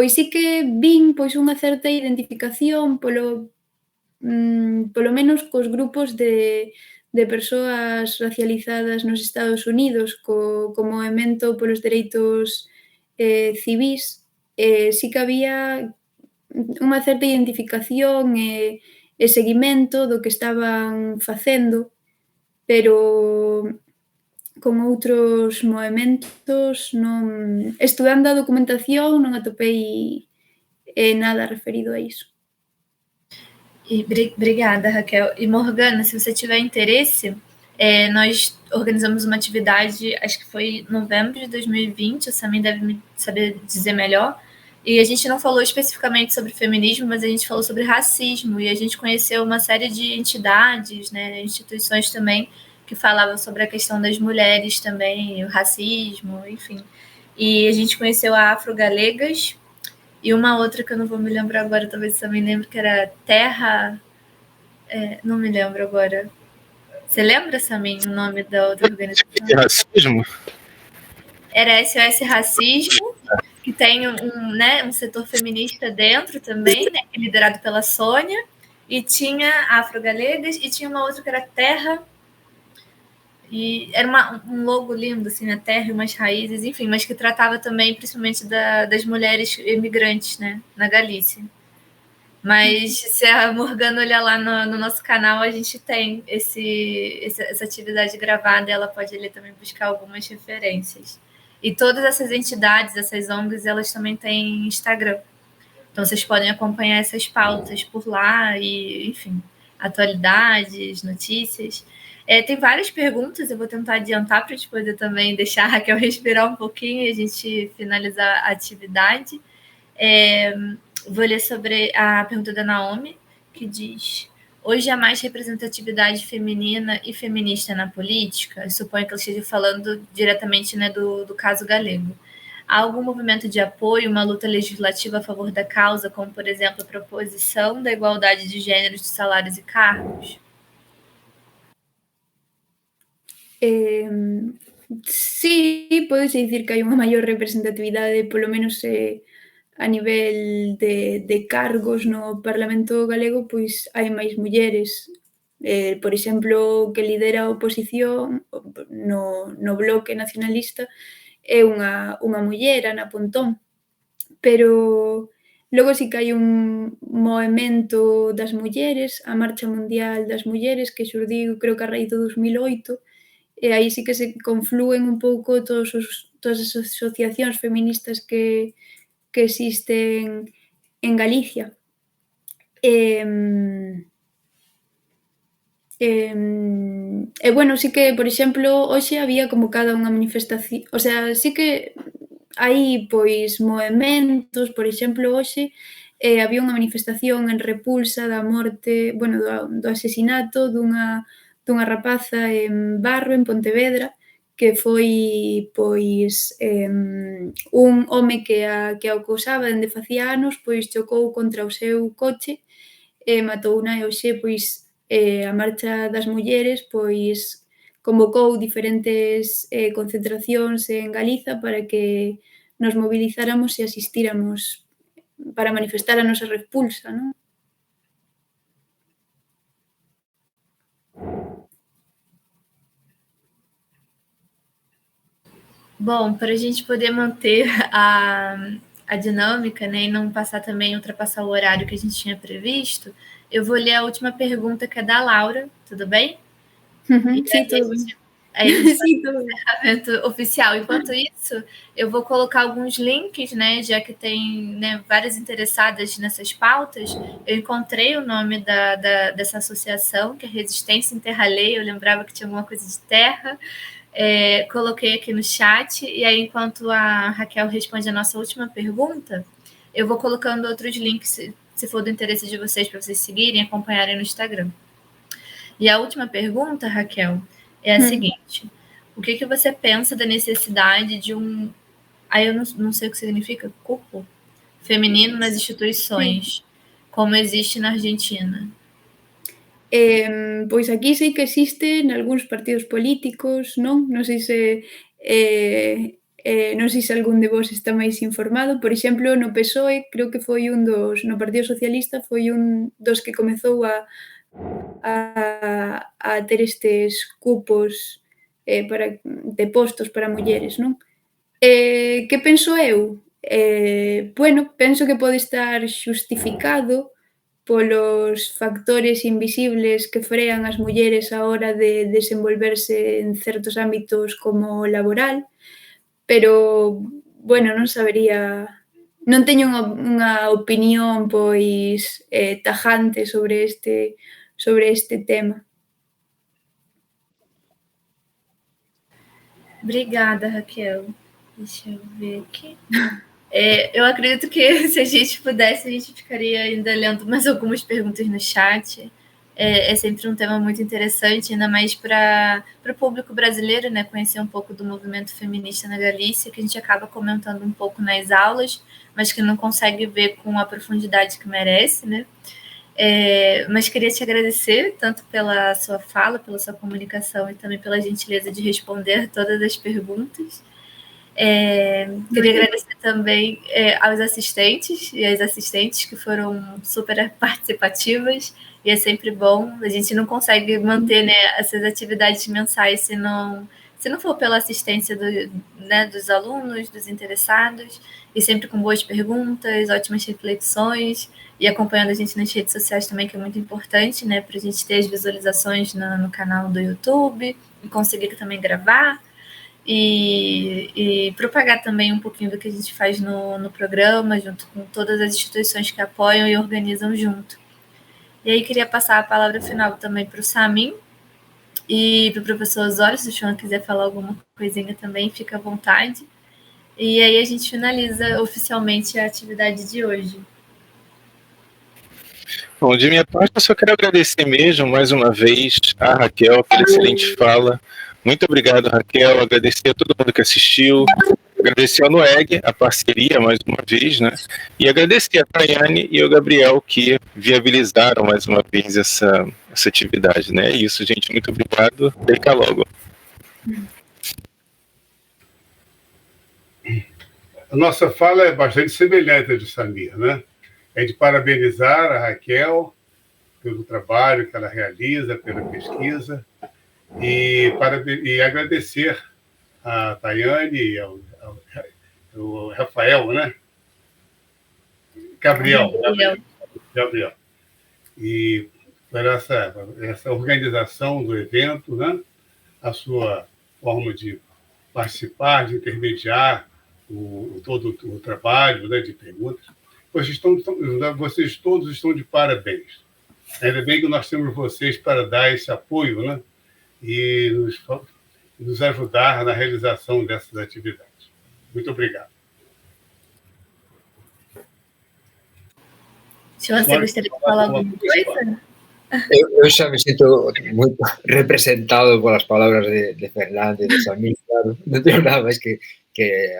sí que vin pois unha certa identificación polo menos cos grupos de persoas racializadas nos Estados Unidos, co movemento polos dereitos civís, sí que había unha certa identificación e seguimento do que estaban facendo, pero con outros movementos non, estudando a documentación non atopei nada referido a iso. Obrigada, Raquel. E Morgana, se você tiver interesse, nós organizamos uma atividade, acho que foi em novembro de 2020, a Samir deve me saber dizer melhor, e a gente não falou especificamente sobre feminismo, mas a gente falou sobre racismo, e a gente conheceu uma série de entidades, né, instituições também, que falavam sobre a questão das mulheres também, o racismo, enfim. E a gente conheceu a Afro-Galegas, e uma outra que eu não vou me lembrar agora, talvez você também lembre, que era Terra... não me lembro agora. Você lembra, Samir, o nome da outra organização? Racismo? Era SOS Racismo, que tem um setor feminista dentro também, né, liderado pela Sônia, e tinha Afro-Galegas, e tinha uma outra que era Terra, e era um logo lindo, assim, na terra e umas raízes, enfim, mas que tratava também, principalmente, das mulheres imigrantes, né, na Galícia. Mas se a Morgana olhar lá no nosso canal, a gente tem essa atividade gravada, e ela pode ali também buscar algumas referências. E todas essas entidades, essas ONGs, elas também têm Instagram. Então, vocês podem acompanhar essas pautas por lá e, enfim, atualidades, notícias. Tem várias perguntas, eu vou tentar adiantar para a gente poder também deixar a Raquel respirar um pouquinho e a gente finalizar a atividade. Vou ler sobre a pergunta da Naomi, que diz: hoje há mais representatividade feminina e feminista na política? Eu suponho que ela esteja falando diretamente, né, do caso galego. Há algum movimento de apoio, uma luta legislativa a favor da causa, como, por exemplo, a proposição da igualdade de gêneros de salários e cargos? Sí, podese dicir que hai unha maior representatividade, polo menos a nivel de cargos no Parlamento galego, pois hai máis mulleres. Por exemplo, que lidera a oposición no bloque nacionalista é unha muller, Ana Pontón, pero logo sí que hai un movemento das mulleres, a Marcha Mundial das Mulleres, que xurdiu creo que a raíz do 2008, e aí sí que se conflúen un pouco todas as asociacións feministas que existen en Galicia. Bueno, sí que, por exemplo, hoxe había convocada unha manifestación, o sea, sí que hai, pois, movementos, por exemplo, hoxe había unha manifestación en repulsa da morte, bueno, do asesinato dunha rapaza en Barro, en Pontevedra, que foi, pois, un home que a acosaba dende facía anos, pois chocou contra o seu coche e matouna, e hoxe, pois, a Marcha das Mulleres, pois, convocou diferentes concentracións en Galiza para que nos mobilizáramos e asistíramos para manifestar a nosa repulsa, non? Bom, para a gente poder manter a dinâmica, né, e não passar também, ultrapassar o horário que a gente tinha previsto, eu vou ler a última pergunta, que é da Laura, tudo bem? Sim, tudo bem. Aí a gente sim, tudo bem. Encerramento oficial. Enquanto isso, eu vou colocar alguns links, né, já que tem, né, várias interessadas nessas pautas. Eu encontrei o nome dessa associação, que é Resistência em Terra Alheia. Eu lembrava que tinha alguma coisa de terra. Coloquei aqui no chat, e aí, enquanto a Raquel responde a nossa última pergunta, eu vou colocando outros links, se for do interesse de vocês, para vocês seguirem e acompanharem no Instagram. E a última pergunta, Raquel, é a seguinte: o que você pensa da necessidade de aí eu não sei o que significa, cupo feminino nas instituições, como existe na Argentina? Pois aquí sei que existe nalgúns partidos políticos, non? Non sei se algún de vos está máis informado. Por exemplo, no PSOE, creo que foi no Partido Socialista, foi un dos que comezou a ter estes cupos de postos para mulleres, non? Que penso eu? Bueno, penso que pode estar xustificado polos factores invisibles que frean as mulleres á hora de desenvolverse en certos ámbitos como o laboral, pero, bueno, non sabería, non teño unha opinión, pois, tajante sobre este tema. Obrigada, Raquel. Deixa eu ver aqui. Eu acredito que, se a gente pudesse, a gente ficaria ainda lendo mais algumas perguntas no chat. É sempre um tema muito interessante, ainda mais para o público brasileiro, né? Conhecer um pouco do movimento feminista na Galícia, que a gente acaba comentando um pouco nas aulas, mas que não consegue ver com a profundidade que merece, né? Mas queria te agradecer tanto pela sua fala, pela sua comunicação e também pela gentileza de responder todas as perguntas. Queria agradecer também aos assistentes e às assistentes, que foram super participativas, e é sempre bom. A gente não consegue manter, né, essas atividades mensais se não for pela assistência dos alunos, dos interessados, e sempre com boas perguntas, ótimas reflexões, e acompanhando a gente nas redes sociais também, que é muito importante, né, para a gente ter as visualizações no canal do YouTube e conseguir também gravar. E propagar também um pouquinho do que a gente faz no programa, junto com todas as instituições que apoiam e organizam junto. E aí queria passar a palavra final também para o Samin e para o professor Osório. Se o João quiser falar alguma coisinha também, fica à vontade. E aí a gente finaliza oficialmente a atividade de hoje. Bom, de minha parte, eu só quero agradecer mesmo, mais uma vez, a Raquel pela excelente fala. Muito obrigado, Raquel. Agradecer a todo mundo que assistiu. Agradecer ao Noeg, a parceria, mais uma vez, né? E agradecer a Tayane e ao Gabriel, que viabilizaram, mais uma vez, essa atividade, né? É isso, gente. Muito obrigado. Até logo. A nossa fala é bastante semelhante à de Samir, né? É de parabenizar a Raquel pelo trabalho que ela realiza, pela pesquisa, e agradecer a Tayane e ao Rafael, né? Gabriel. E por essa organização do evento, né? A sua forma de participar, de intermediar todo o trabalho, né, de perguntas. Vocês todos estão de parabéns. Ainda bem que nós temos vocês para dar esse apoio, né, e nos ajudar na realização dessas atividades. Muito obrigado. João, você gostaria de falar alguma coisa? Eu já me sinto muito representado pelas palavras de Fernando e de Samir, claro. Non tenho nada máis que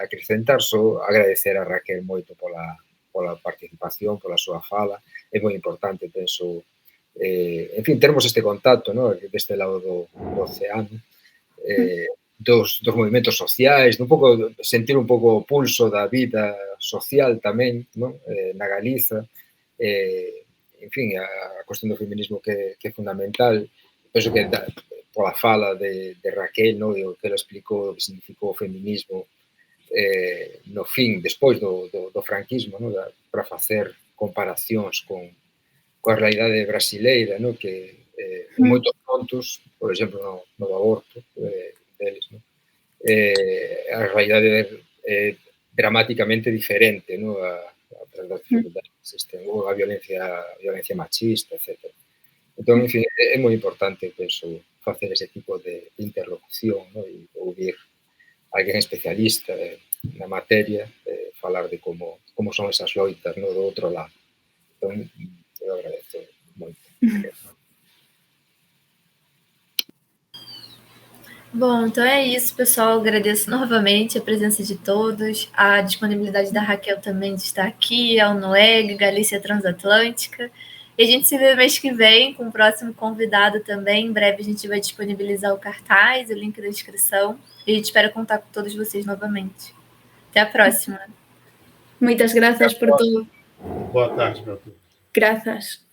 acrescentar, só agradecer a Raquel moito pola participación, pola súa fala. É moi importante, penso, en fin, termos este contacto, ¿no?, deste lado do océano, dos movimentos sociais, un pouco sentir un pouco o pulso da vida social tamén, ¿no?, na Galiza, en fin, a cuestión do feminismo que é fundamental. Penso que pola fala de Raquel, no, o que ela explicou o que significou o feminismo no fin, despois do franquismo, no, para facer comparacións coa realidade brasileira, no, que en moitos pontos, por exemplo, no aborto deles, no, a realidade é dramáticamente diferente, no, a violencia machista, etc. Entón, en fin, é moi importante, penso, facer ese tipo de interlocución, ¿no?, e ouvir a alguén especialista na materia, falar de como son esas loitas, ¿no?, do outro lado. Entón, eu agradezo moito. Bom, então é isso, pessoal. Agradeço novamente a presença de todos, a disponibilidade da Raquel também de estar aqui, ao Noeg, Galícia Transatlântica. E a gente se vê mês que vem com o próximo convidado também. Em breve a gente vai disponibilizar o cartaz, o link da inscrição. E a gente espera contar com todos vocês novamente. Até a próxima. Muitas gracias por tudo. Boa tarde, meu filho. Gracias.